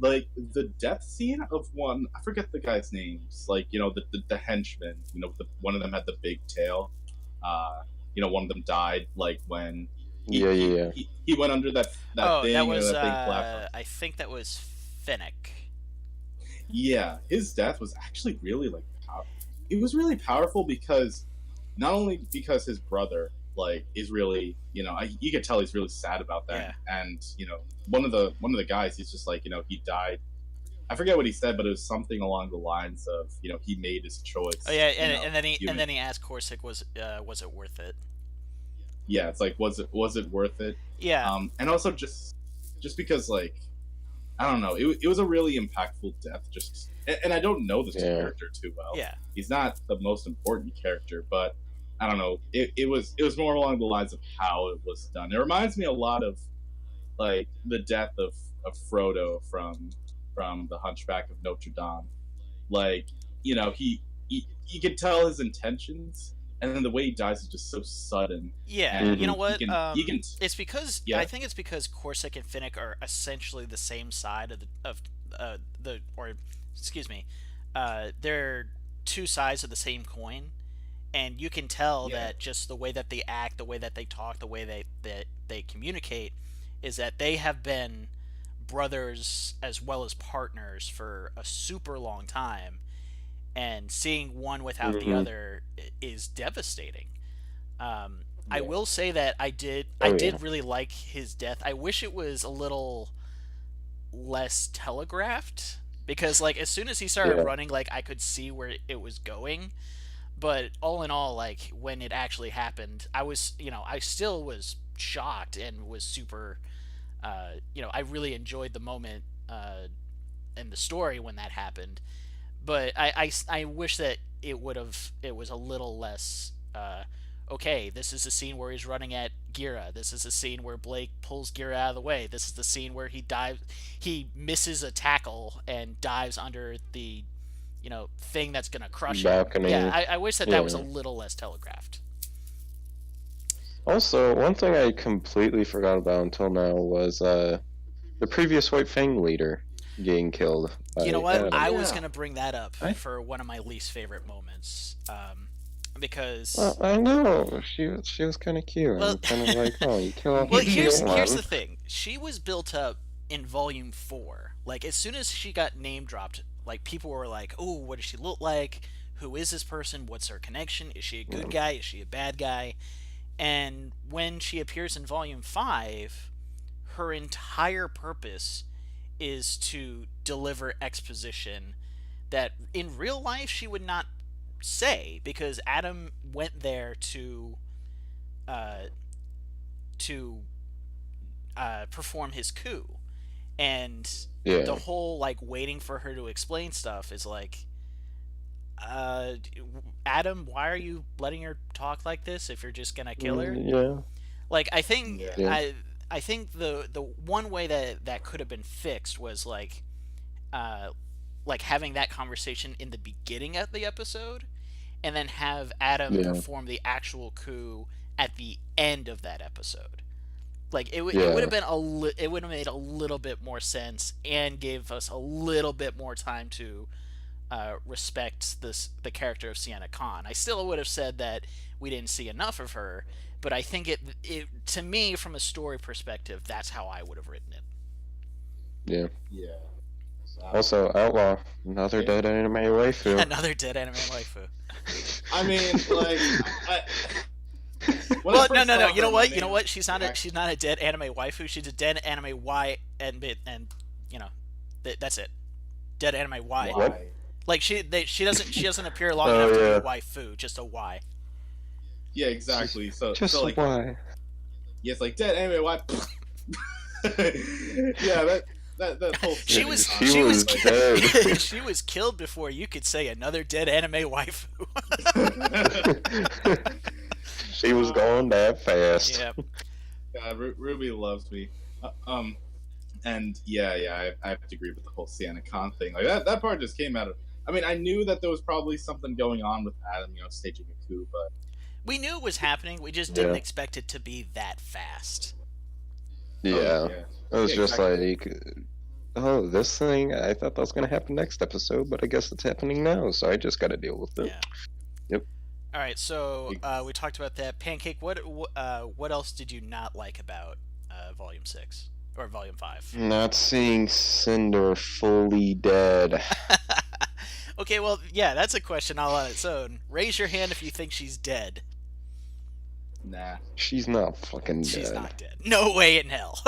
Like the death scene of one, I forget the guy's names. Like the henchman. One of them had the big tail. One of them died. Like when Yeah, yeah, yeah. he went under that Oh, thing that or was that big platform. I think that was Finnick. Yeah, his death was actually really like it was really powerful because not only because his brother like is really you could tell he's really sad about Yeah. that, and one of the guys, he's just like he died. I forget what he said, but it was something along the lines of he made his choice. Oh yeah, and then human. he asked Corsic, was it worth it? Yeah, it's like was it worth it? Yeah. And also just because like I don't know, it was a really impactful death. And I don't know this Yeah. character too well. Yeah. He's not the most important character, but I don't know. It was more along the lines of how it was done. It reminds me a lot of like the death of Frodo from the Hunchback of Notre Dame. Like he you could tell his intentions, and then the way he dies is just so sudden. Yeah, And you know Mhm. what? you can It's because yeah I think it's because Corsic and Finnick are essentially the same side or excuse me, they're two sides of the same coin, and you can tell yeah that just the way that they act, the way that they talk, the way they communicate, is that they have been brothers as well as partners for a super long time, and seeing one without the Mhm. other is devastating. I yeah will say that I Oh yeah. did really like his death. I wish it was a little less telegraphed because like as soon as he started Yeah. running, like I could see where it was going. But all in all, like when it actually happened, I still was shocked and was super. I really enjoyed the moment in the story when that happened. But I wish that it was a little less. Okay, this is a scene where he's running at Gira. This is a scene where Blake pulls Gira out of the way. This is the scene where he misses a tackle and dives under the, thing that's gonna crush him. Yeah, Balcony. I wish that was a Yeah. little less telegraphed. Also, one thing I completely forgot about until now was the previous White Fang leader getting killed You know by what? Adam. I was yeah gonna bring that up I for one of my least favorite moments, Well, because I know she was kind of cute. well, I'm kind of like, oh, you kill off well, the cute here's one. the thing. She was built up in Volume 4. Like as soon as she got name dropped, like people were like, "Oh, what does she look like? Who is this person? What's her connection? Is she a good Yeah. guy? Is she a bad guy?" And when she appears in Volume 5, her entire purpose is to deliver exposition that in real life she would not say, because Adam went there uh, to perform his coup, and the Yeah. whole like waiting for her to explain stuff is like, uh, Adam, why are you letting her talk like this if you're just gonna kill her? Yeah. Like I think Yeah. Yeah. I think the one way that could have been fixed was uh, like having that conversation in the beginning of the episode, and then have Adam Yeah. perform the actual coup at the end of that episode. Like it would Yeah. have been it would have made a little bit more sense and gave us a little bit more time to respect the character of Sienna Khan. I still would have said that we didn't see enough of her, but I think it to me, from a story perspective, that's how I would have written it. Yeah. Yeah. Also, Outlaw, another Yeah. dead anime waifu. Another dead anime waifu. I mean, like, when I Well, first no. saw You know her, what? my You know name what? She's not was she's not a dead anime waifu. She's a dead anime Y, and you know, that's it. Dead anime Y. why. What? Like she doesn't appear long Oh, enough to be yeah. a waifu, just a Y. Yeah, exactly. So, Just so like, why? yeah, it's like dead anime. Why? Yeah, that whole She thing was is She was like, dead. she was killed before you could say another dead anime waifu. She was going that fast. Yeah. Ruby loves me. And yeah, I have to agree with the whole Sienna Khan thing. Like that part just came out of. I mean, I knew that there was probably something going on with Adam, staging a coup, but We knew it was happening. We just didn't expect it to be that fast. Yeah. yeah. It was Yeah, just exactly. like, oh, this thing, I thought that was going to happen next episode, but I guess it's happening now, so I just got to deal with it. Yeah. Yep. All right. So we talked about that. Pancake. What else did you not like about Volume 6 or Volume 5? Not seeing Cinder fully dead. Okay. Well, yeah, that's a question all on its own. Raise your hand if you think she's dead. Nah. She's not fucking dead. She's not dead. No way in hell.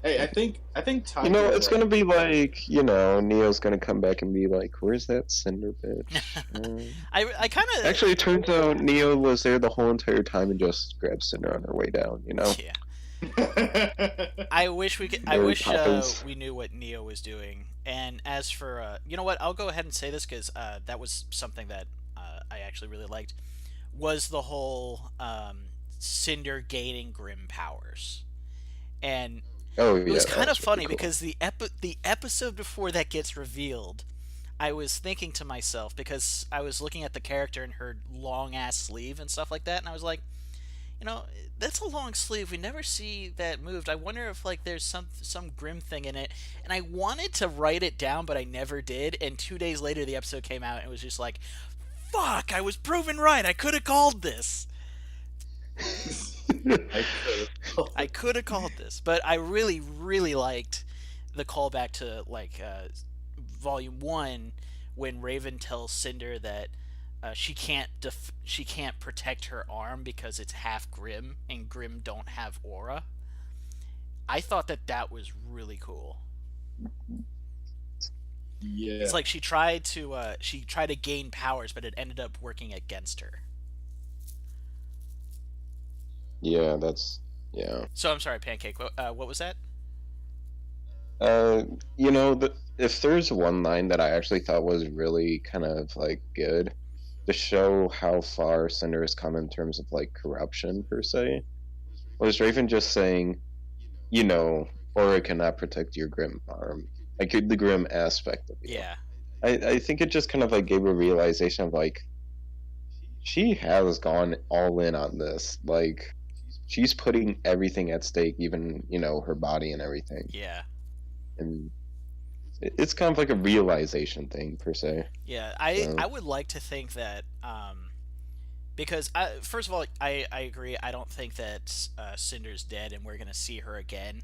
Hey, I think You know, it's gonna be like, Neo's gonna come back and be like, "Where's that Cinder bitch?" I kind of Actually, it turns out Neo was there the whole entire time and just grabbed Cinder on her way down. Yeah. I wish we could. I Mary wish Poppins. we knew what Neo was doing. And as for you know what, I'll go ahead and say this because that was something that I actually really liked. Was the whole Cinder gaining Grim powers, and Oh it yeah, was that kind of was really funny cool. because the episode before that gets revealed, I was thinking to myself, because I was looking at the character and her long ass sleeve and stuff like that, and I was like, that's a long sleeve. We never see that moved. I wonder if like there's some grim thing in it. And I wanted to write it down, but I never did. And 2 days later, the episode came out, and it was just like, fuck! I was proven right. I could have called this. I could have called this, but I really, really liked the callback to like Volume 1 when Raven tells Cinder that she can't protect her arm because it's half Grim, and Grim don't have aura. I thought that was really cool. Yeah. It's like she tried to gain powers, but it ended up working against her. Yeah, that's yeah. So I'm sorry, Pancake. What was that? If there's one line that I actually thought was really kind of like good to show how far Cinder has come in terms of like corruption per se, was Raven just saying, Aura cannot protect your Grim arm, like the Grim aspect of you. Yeah. I think it just kind of like gave a realization of like she has gone all in on this. Like she's putting everything at stake, even her body and everything. Yeah. And it's kind of like a realization thing per se. Yeah, I would like to think that because first of all, I agree. I don't think that Cinder's dead and we're gonna see her again.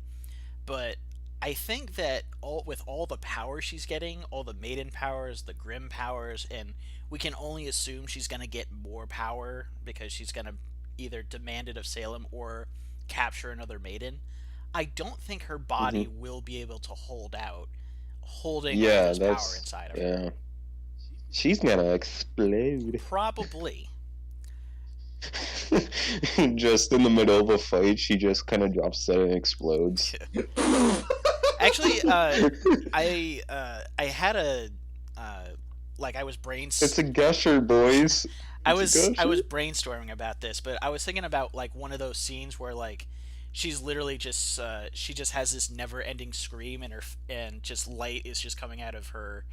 But I think that with all the power she's getting, all the maiden powers, the Grim powers, and we can only assume she's gonna get more power because she's gonna either demand it of Salem or capture another maiden. I don't think her body will be able to hold out holding all this power inside of her. Yeah. She's gonna explode. Probably. Just in the middle of a fight, she just kind of drops it and explodes. Actually, I had a like I was It's a gusher, boys. I It's a was I gusher. was brainstorming about this, but I was thinking about like one of those scenes where like she's literally just she just has this never-ending scream and just light is just coming out of her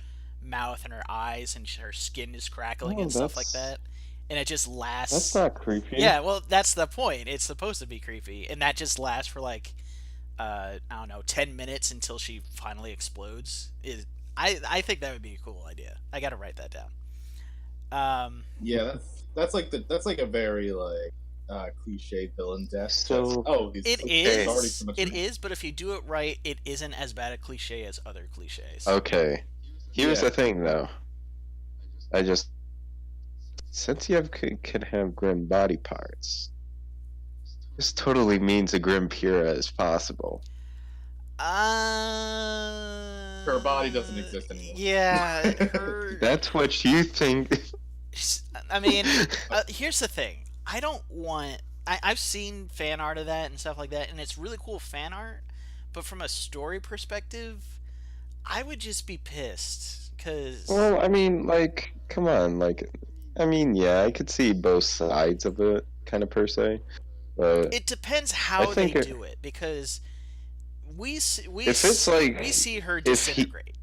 mouth and her eyes and her skin is crackling Oh, and stuff like that, and it just that's lasts. not creepy. Yeah, well, that's the point. It's supposed to be creepy, and that just lasts for like I don't know, 10 minutes until she finally explodes. I think that would be a cool idea. I got to write that down. Yeah, that's like a very like cliche villain death. So it he's already is. so much It is, but if you do it right, it isn't as bad a cliche as other cliches. okay. Here's Yeah. the thing, though. I just since you can have grim body parts, this totally means a grim Pyrrha is possible. Her body doesn't exist anymore. Yeah, her. That's what you think. I mean, here's the thing. I don't want. I've seen fan art of that and stuff like that, and it's really cool fan art. But from a story perspective, I would just be pissed because. Well, I mean, like, come on, like, I mean, yeah, I could see both sides of it, kind of per se, but It depends how they think do it because if it's like we see her if he, disintegrate.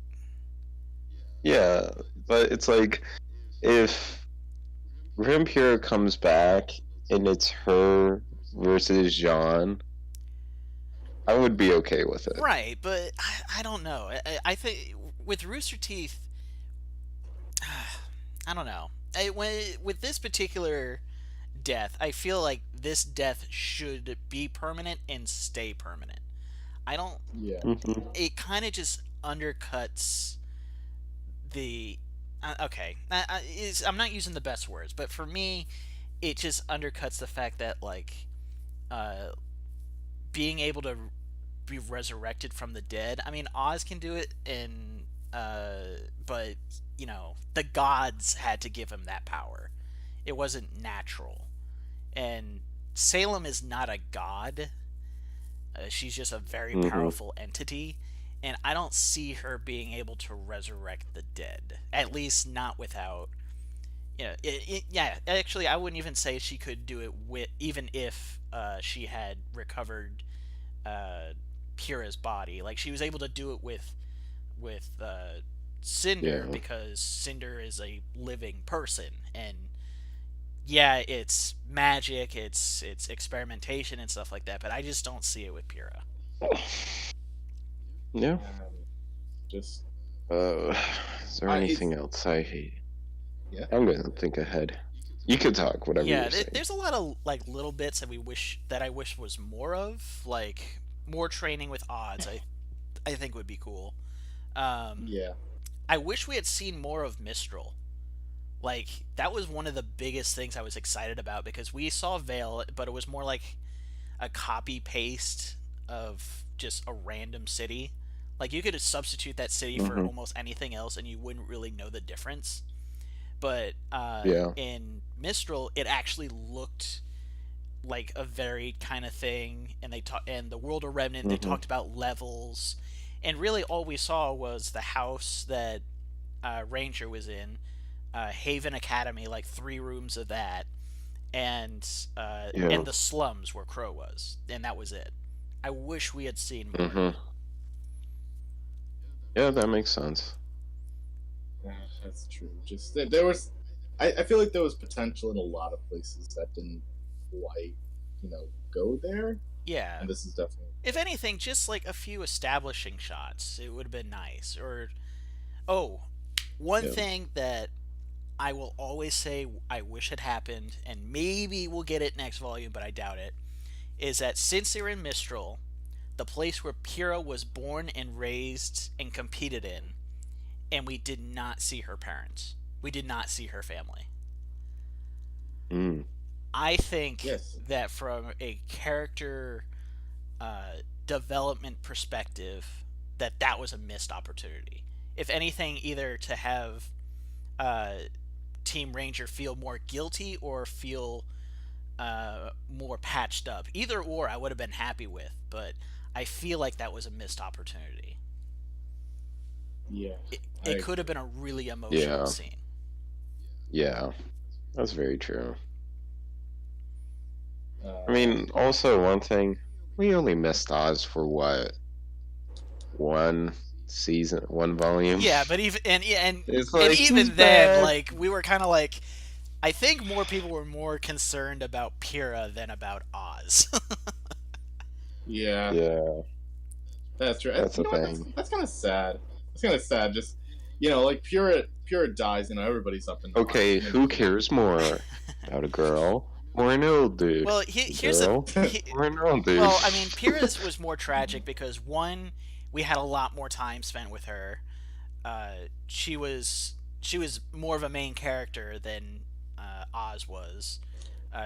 yeah, but it's like if Vampira comes back and it's her versus Jean, I would be okay with it. Right, but I don't know. I think with Rooster Teeth, I don't know. With this particular death, I feel like this death should be permanent and stay permanent. I don't. Yeah. Mm-hmm. It kind of just undercuts the. Okay, I'm not using the best words, but for me, it just undercuts the fact that like, uh, being able to be resurrected from the dead. I mean, Oz can do it, and but you know, the gods had to give him that power. It wasn't natural, and Salem is not a god. She's just a very powerful entity, and I don't see her being able to resurrect the dead. At least not without. Yeah. Actually, I wouldn't even say she could do it with even if she had recovered Kira's body. Like she was able to do it with Cinder Yeah. because Cinder is a living person, and yeah, it's magic, it's experimentation and stuff like that. But I just don't see it with Pyrrha. Yeah. Just Is there anything else I hate? Yeah. I'm gonna think ahead. You could talk whatever. Yeah, you're saying. there's a lot of like little bits that I wish was more of, like more training with odds. I think would be cool. yeah. I wish we had seen more of Mistral. Like that was one of the biggest things I was excited about because we saw Vale, but it was more like a copy paste of just a random city. Like you could substitute that city for almost anything else, and you wouldn't really know the difference. But Yeah. in Mistral, it actually looked like a varied kind of thing, and and the World of Remnant. They talked about levels, and really all we saw was the house that Ranger was in, Haven Academy, like 3 rooms of that, and the slums where Crow was, and that was it. I wish we had seen more. Yeah, that makes sense. Yeah, that's true. Just there was, I feel like there was potential in a lot of places that didn't quite, go there. Yeah. And this is definitely. If anything, just like a few establishing shots, it would have been nice. Or, one thing that I will always say I wish had happened, and maybe we'll get it next volume, but I doubt it, is that since they're in Mistral, the place where Pyrrha was born and raised and competed in, and we did not see her parents. We did not see her family. I think that from a character development perspective, that was a missed opportunity. If anything, either to have uh, Team Ranger feel more guilty or feel more patched up. Either or, I would have been happy with, but I feel like that was a missed opportunity. Yeah, I It could have agree. been a really emotional Yeah, scene. yeah, that's very true. I Uh, mean, also one thing, we only missed Oz for what, one season, one volume. Yeah, but even It's and like he's even then, back. like we were kind of like, I think more people were more concerned about Pyrrha than about Oz. yeah, Yeah, that's true. And that's you the know what? That's thing. that's kind of sad. That's kind of sad. Just like Pura dies. Everybody's up in arms, Okay, and then who Pura. cares more about a girl or an old dude? Well, A here's the girl or an old dude? well, I mean, Pyrrha's was more tragic because one, we had a lot more time spent with her. She was more of a main character than Oz was.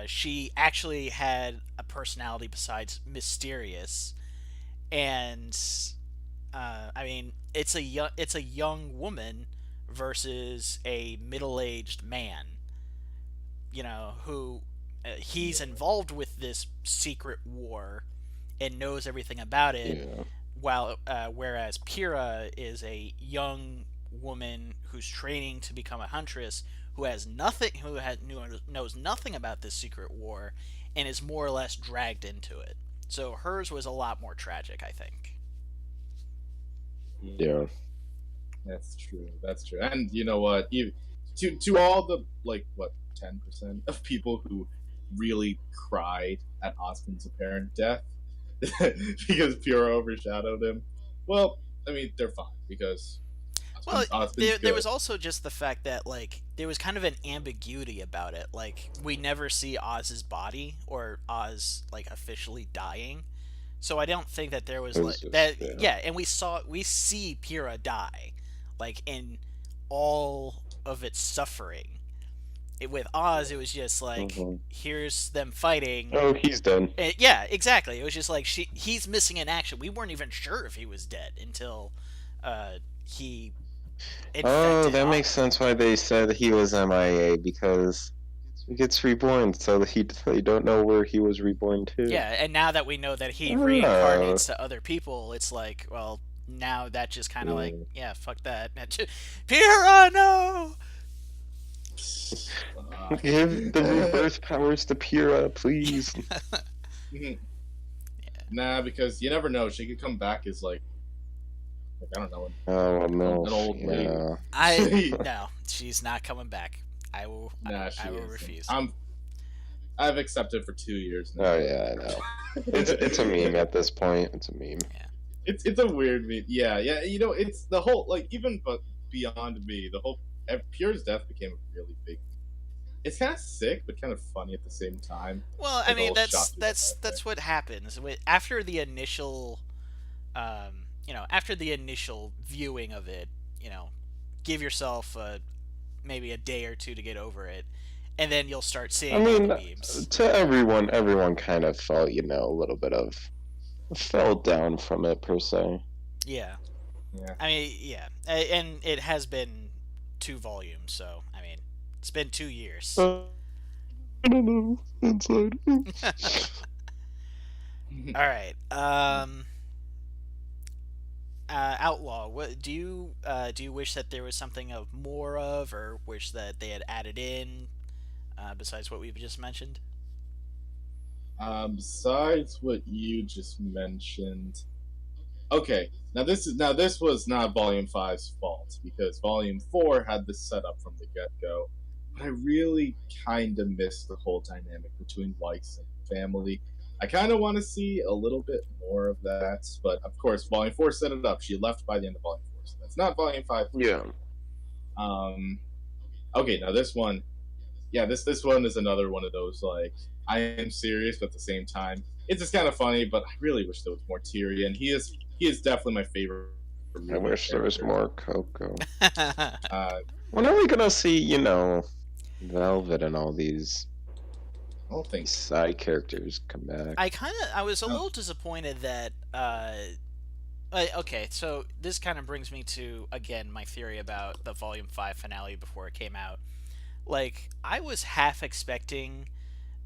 She actually had a personality besides mysterious, and I mean, it's a young woman versus a middle aged man. Who he's Yeah, involved with this secret war and knows everything about it, Yeah. while whereas Pyrrha is a young woman who's training to become a huntress knows nothing about this secret war and is more or less dragged into it. So hers was a lot more tragic, I think. yeah, Yeah. that's true. That's true. And you know what? To all the like what 10% of people who really cried at Osmond's apparent death because Pura overshadowed him. Well, I mean they're fine because Well, Osmond's there was good. also just the fact that like there was kind of an ambiguity about it. Like we never see Oz's body or Oz like officially dying. So I don't think that there was It like was just, that. yeah. Yeah, and we see Pyrrha die, like in all of its suffering. With Oz, it was just like hmm here's them fighting. Oh, he's done. Yeah, exactly. It was just like he's missing in action. We weren't even sure if he was dead until he Oh, infected that makes Oz. sense why they said he was MIA because he gets reborn, so they don't know where he was reborn to. Yeah, and now that we know that he Oh, reincarnates to other people, it's like, well, now that just kind of like, yeah. yeah, fuck that. Pyrrha, no! Give the rebirth powers to Pyrrha, please. Nah, because you never know. She could come back as I don't know, Oh, no. an old lady. Yeah. No, she's not coming back. I will, Nah, I she will isn't. refuse. I've accepted for 2 years Oh, now. yeah, I know. It's a meme at this point. It's a meme. Yeah. It's a weird meme. Yeah, yeah. It's the whole even but beyond me, the whole Pure's death became a really big. It's kind of sick, but kind of funny at the same time. Well, I Like the mean, whole shock you got that that's what happens after the initial, after the initial viewing of it. You know, give yourself maybe a day or two to get over it, and then you'll start I seeing all the mean, memes. to everyone kind of felt, a little bit of fell down from it per se. Yeah, Yeah. I mean, yeah, and it has been 2 volumes, so I mean, it's been 2 years. I don't know. Inside. All right, Outlaw. What do you wish that there was something of more of, or wish that they had added in, besides what we've just mentioned? Besides what you just mentioned, okay. Now this was not Volume Five's fault because Volume Four had this set up from the get go. But I really kind of miss the whole dynamic between Weiss and family. I kind of want to see a little bit more of that, but of course, Volume Four set it up. She left by the end of Volume Four, so that's not Volume Five. Yeah. Um, okay, now this one, yeah, this one is another one of those I am serious, but at the same time, it's just kind of funny. But I really wish there was more Tyrion. He is definitely my favorite I RWBY wish there was character. more Coco. Uh, When are we gonna see, Velvet and all these I don't think. side characters come back? I was a Oh, little disappointed that Okay, so this kind of brings me to again my theory about the Volume 5 finale before it came out. Like, I was half expecting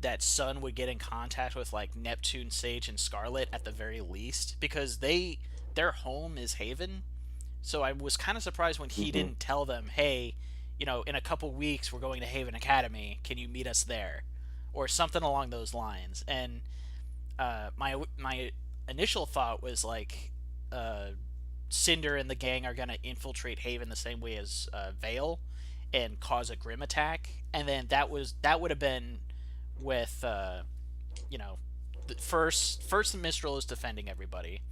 that Sun would get in contact with like Neptune, Sage, and Scarlet at the very least because their home is Haven. So I was kind of surprised when he Hmm. didn't tell them, "Hey, in a couple weeks we're going to Haven Academy. Can you meet us there?" or something along those lines. And my initial thought was like, uh, Cinder and the gang are gonna infiltrate Haven the same way as Vale and cause a Grim attack, and then that would have been with you know first the Mistral is defending everybody.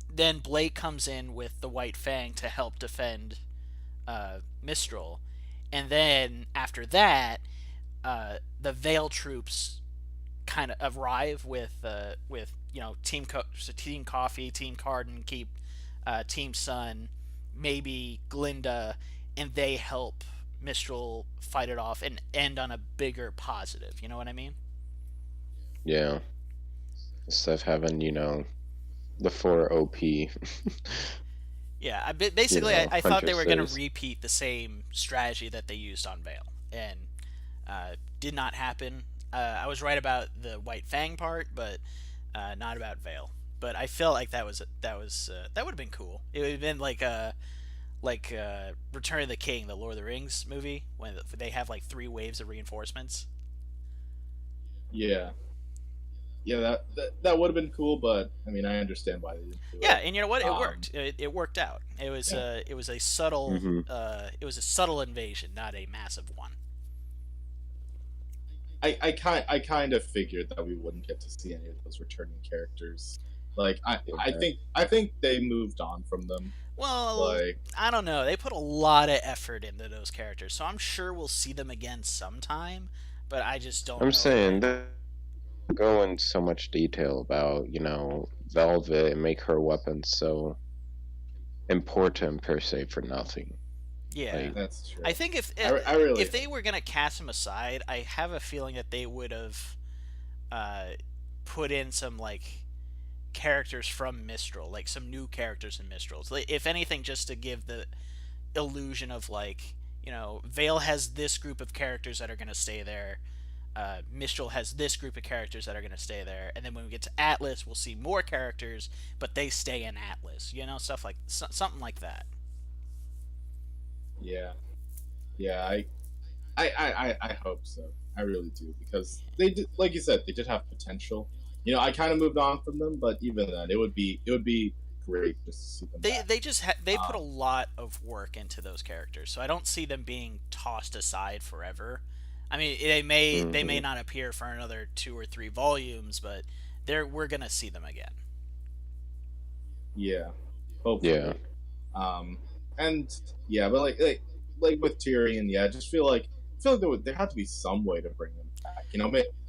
Then Blake comes in with the White Fang to help defend Mistral, and then after that, the Vale troops kind of arrive with Team Coffee, Team Carden, keep Team Sun, maybe Glinda, and they help Mistral fight it off and end on a bigger positive. You know what I mean? Yeah. Instead of having, the four OP, Yeah. Basically, I thought they were going to Huntresses. repeat the same strategy that they used on Vale, and did not happen. I was right about the White Fang part, but not about Vale. But I felt like that would have been cool. It would have been like Return of the King, the Lord of the Rings movie, when they have like three waves of reinforcements. Yeah, yeah, that would have been cool, but I mean, I understand why they didn't do Yeah, it. and you know what? It Um, worked. It worked out. yeah, Hmm. It was a subtle invasion, not a massive one. I kind of figured that we wouldn't get to see any of those returning characters. Like, Yeah. I think they moved on from them. Well, Like, I don't know. They put a lot of effort into those characters, so I'm sure we'll see them again sometime. But I just don't I'm know saying when. they go in so much detail about, Velvet and make her weapon so important per se for nothing. Yeah, Like, that's I true. think I really if hope. they were gonna cast him aside, I have a feeling that they would have uh, put in some like characters from Mistral, like some new characters in Mistrals. Like, if anything, just to give the illusion of like, Vale has this group of characters that are gonna stay there. Mistral has this group of characters that are going to stay there, and then when we get to Atlas, we'll see more characters, but they stay in Atlas. Stuff like something like that. Yeah, yeah. I hope so. I really do because they did, like you said, they did have potential. I kind of moved on from them, but even then, it would be great just to see them They back. they just they put a Um, lot of work into those characters, so I don't see them being tossed aside forever. I mean, they may hmm not appear for another 2 or 3 volumes, but we're gonna see them again. yeah, yeah, hopefully. Um, and yeah, but like with Tyrion, yeah, I just feel like there had to be some way to bring him back.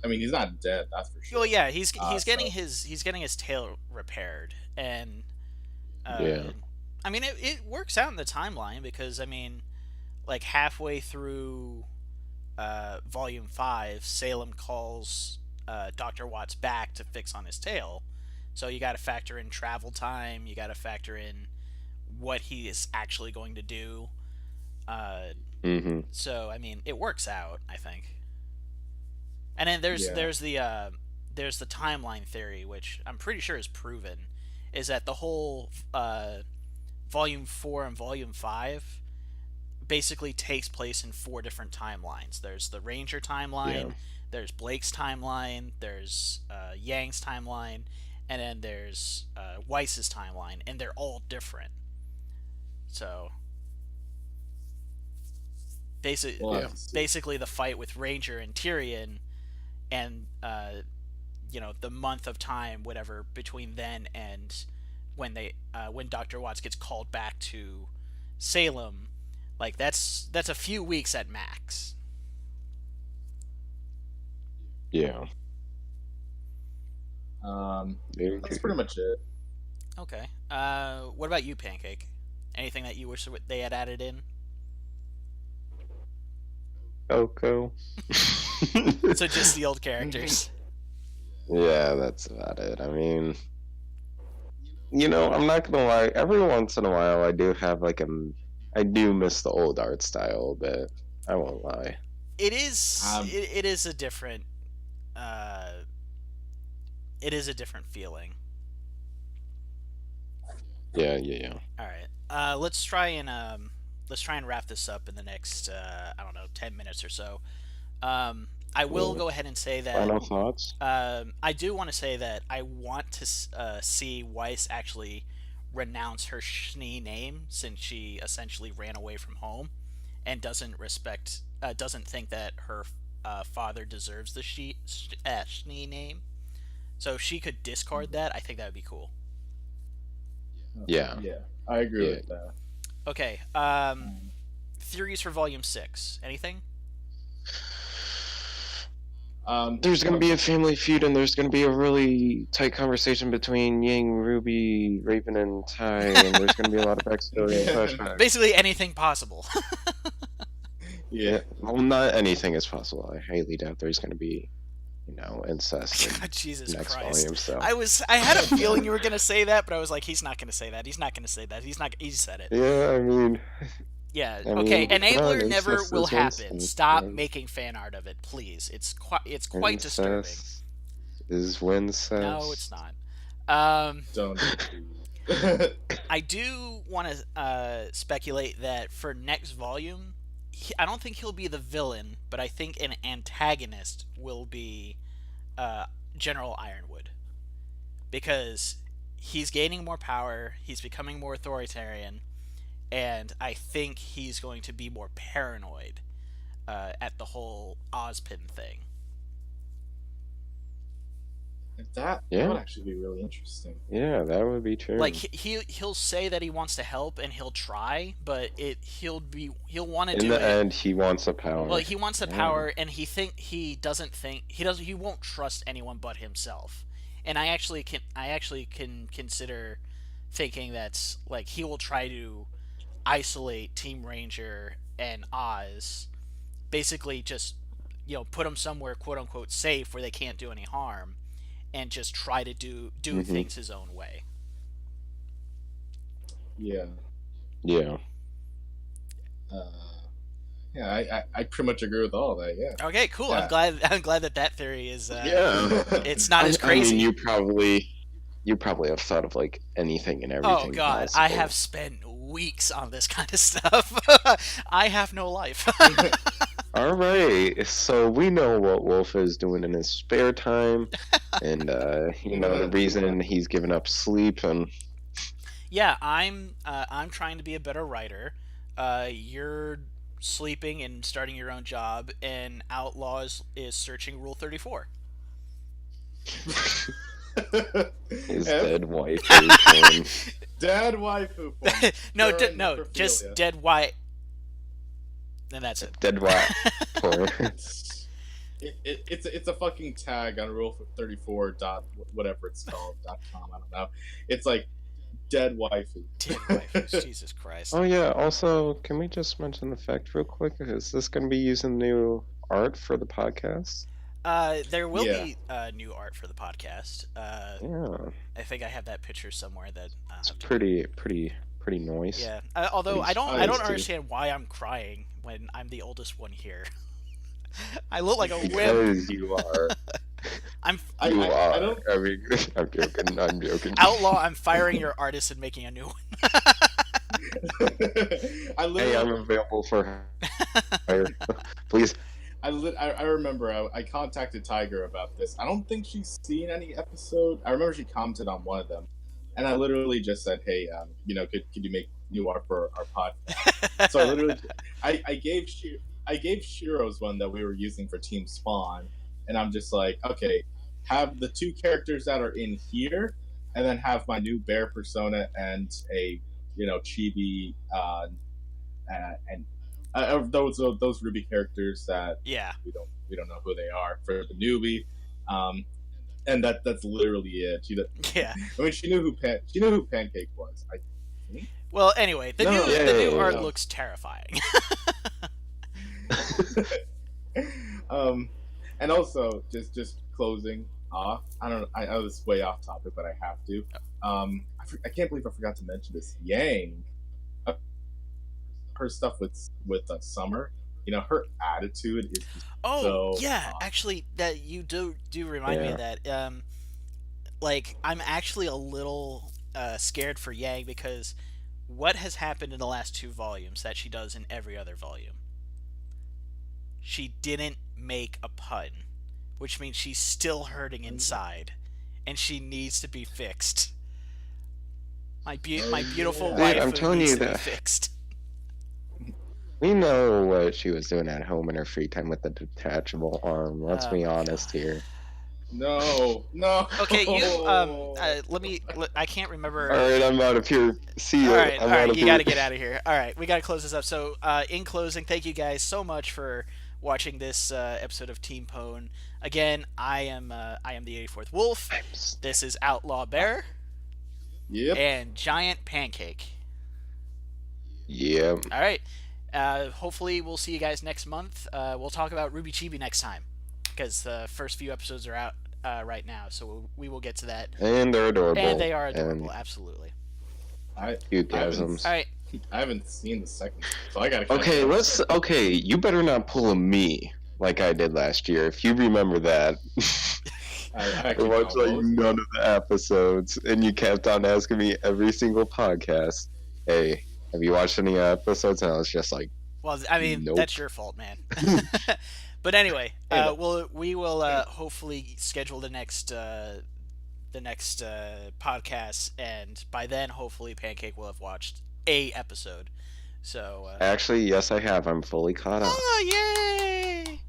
I mean, he's not dead, that's for Well, sure. yeah, he's getting So his tail repaired, and uh, yeah, I mean it works out in the timeline because I mean like halfway through Volume 5, Salem calls Dr. Watts back to fix on his tail. So you got to factor in travel time. You got to factor in what he is actually going to do. Uh, hmm so I mean, it works out, I think. And then yeah, there's the timeline theory, which I'm pretty sure is proven, is that the whole Volume 4 and Volume 5 basically takes place in 4 different timelines. There's the Ranger yeah, timeline, there's Blake's timeline, there's Yang's timeline, and then there's Weiss's timeline, and they're all different. So we'll basically, have yeah, to see. basically the fight with Ranger and Tyrion, and the month of time, whatever between then and when Dr. Watts gets called back to Salem, like that's a few weeks at max. yeah. Very That's true. pretty much it. Okay. What about you, Pancake? Anything that you wish they had added in? Coco. So just the old characters. Yeah, that's about it. I mean, I'm not gonna lie. Every once in a while, I do have I do miss the old art style a bit. I won't lie. It is a different uh, it is a different feeling. Yeah. All right. Let's try and wrap this up in the next I don't know 10 minutes or so. I will Yeah. go ahead and say that Final thoughts? I do want to say that I want to see Weiss actually renounce her Schnee name since she essentially ran away from home and doesn't think that her father deserves the Schnee name. So if she could discard that, I think that would be cool. Yeah. Yeah, I agree Yeah. with that. Okay. Theories for Volume 6. Anything? There's gonna be a family feud, and there's gonna be a really tight conversation between Ying, Ruby, Raven, and Tai, and there's gonna be a lot of backstory and flashbacks. Basically anything possible. Yeah. Well, not anything is possible. I highly doubt there's gonna be, incest in God, Jesus next Christ. volume. So I had a feeling you were gonna say that, but I was like, he's not gonna say that. He's not gonna say that. He said it. yeah, I mean, Yeah. I Okay. mean, come on, Enabler never incest will is happen. incest, Stop man. making fan art of it, please. It's quite disturbing. Incest is wincest. No, it's not. Um, Don't. I do want to speculate that for next volume, I don't think he'll be the villain, but I think an antagonist will be General Ironwood, because he's gaining more power, he's becoming more authoritarian, and I think he's going to be more paranoid at the whole Ozpin thing. That Yeah. would actually be really interesting. Yeah, that would be true. Like he'll say that he wants to help and he'll try, but he'll want to in do the it. end, he wants a power. Well, he wants the Yeah. power, and he won't trust anyone but himself. And I actually can consider thinking that's like he will try to isolate Team Ranger and Oz, basically just put them somewhere quote unquote safe where they can't do any harm, and just try to do things his own way. Yeah. Yeah. Yeah, I pretty much agree with all that. Yeah. Okay, cool. Yeah. I'm glad that theory is. Yeah. It's not as I mean, crazy. you probably have thought of like anything and everything. Oh God, possible. I have spent weeks on this kind of stuff. I have no life. All right, so we know what Wolf is doing in his spare time, and the reason he's given up sleep and Yeah, I'm trying to be a better writer. You're sleeping and starting your own job, and Outlaws is searching Rule 34. his dead wife. Porn. Dead waifu porn. No, Pure no, necrophilia. just dead white. And that's it. Dead wife. Porn. It's a fucking tag on Rule 34 dot whatever it's called .com. I don't know. It's like dead waifu. Dead waifus, Jesus Christ. Oh yeah. Also, can we just mention the fact real quick? Is this going to be using new art for the podcast? There will Yeah. be new art for the podcast. Yeah, I think I have that picture somewhere that. it's pretty nice. Yeah. Although Pretty I don't spicy. understand why I'm crying when I'm the oldest one here. I look like a wimp. Because you are. I'm I don't. I mean, I'm joking. I'm joking. outlaw. I'm firing your artist and making a new one. I literally. Hey, I'm available for hire. Please. I remember I contacted Tiger about this. I don't think she's seen any episode. I remember she commented on one of them, and I literally just said, "Hey, could you make new art for our podcast?" So I literally, I gave Shiro's one that we were using for Team Spawn, and I'm just like, okay, have the two characters that are in here, and then have my new bear persona and a chibi and those RWBY characters that Yeah. we don't know who they are for the newbie, and that's literally it. Yeah. I mean, she knew who Pancake was. I think. Well, anyway, the No, new yeah, the yeah, new yeah, art yeah. looks terrifying. And also just closing. I don't. I was way off topic, but I have to. I can't believe I forgot to mention this. Yang, uh, her stuff with Summer. You know, her attitude is Oh so. yeah, actually, that you do remind me Yeah. of that. Like I'm actually a little scared for Yang because what has happened in the last 2 volumes that she does in every other volume? She didn't make a pun, which means she's still hurting inside, and she needs to be fixed. My beautiful Yeah. Dude, I'm wife telling needs you to be that fixed. we know what she was doing at home in her free time with the detachable arm. Let's Oh be my honest god. here. No, no. Okay, I can't remember. All right, I'm out of here. See ya. All I'm right, out of you got here. to get out of here. All right, we got to close this up. So, in closing, thank you guys so much for watching this episode of Team POWN. Again, I am the 84th Wolf. This is Outlaw Bear Yep. and Giant Pancake. Yeah. All right. Hopefully, we'll see you guys next month. We'll talk about Ruby Chibi next time because the first few episodes are out right now, so we will get to that. And they're adorable. And they are adorable, And absolutely. cute gasms. All right. I haven't seen the second, so I gotta. Okay, Okay, you better not pull a me like I did last year. If you remember that. I I actually watched don't. like none of the episodes, and you kept on asking me every single podcast, "Hey, have you watched any episodes?" And I was just like, Well, I mean, Nope. that's your fault, man. But anyway, Hey, we will hopefully schedule the next podcast, and by then, hopefully, Pancake will have watched a episode. So, "Actually, yes, I have. I'm fully caught up." oh yay!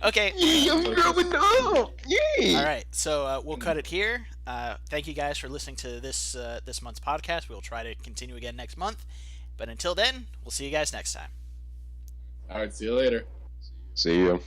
Okay. Yay, I'm growing up! Yay! All right, so we'll cut it here. Thank you guys for listening to this month's podcast. We'll try to continue again next month, but until then, we'll see you guys next time. all right, see you later. See you.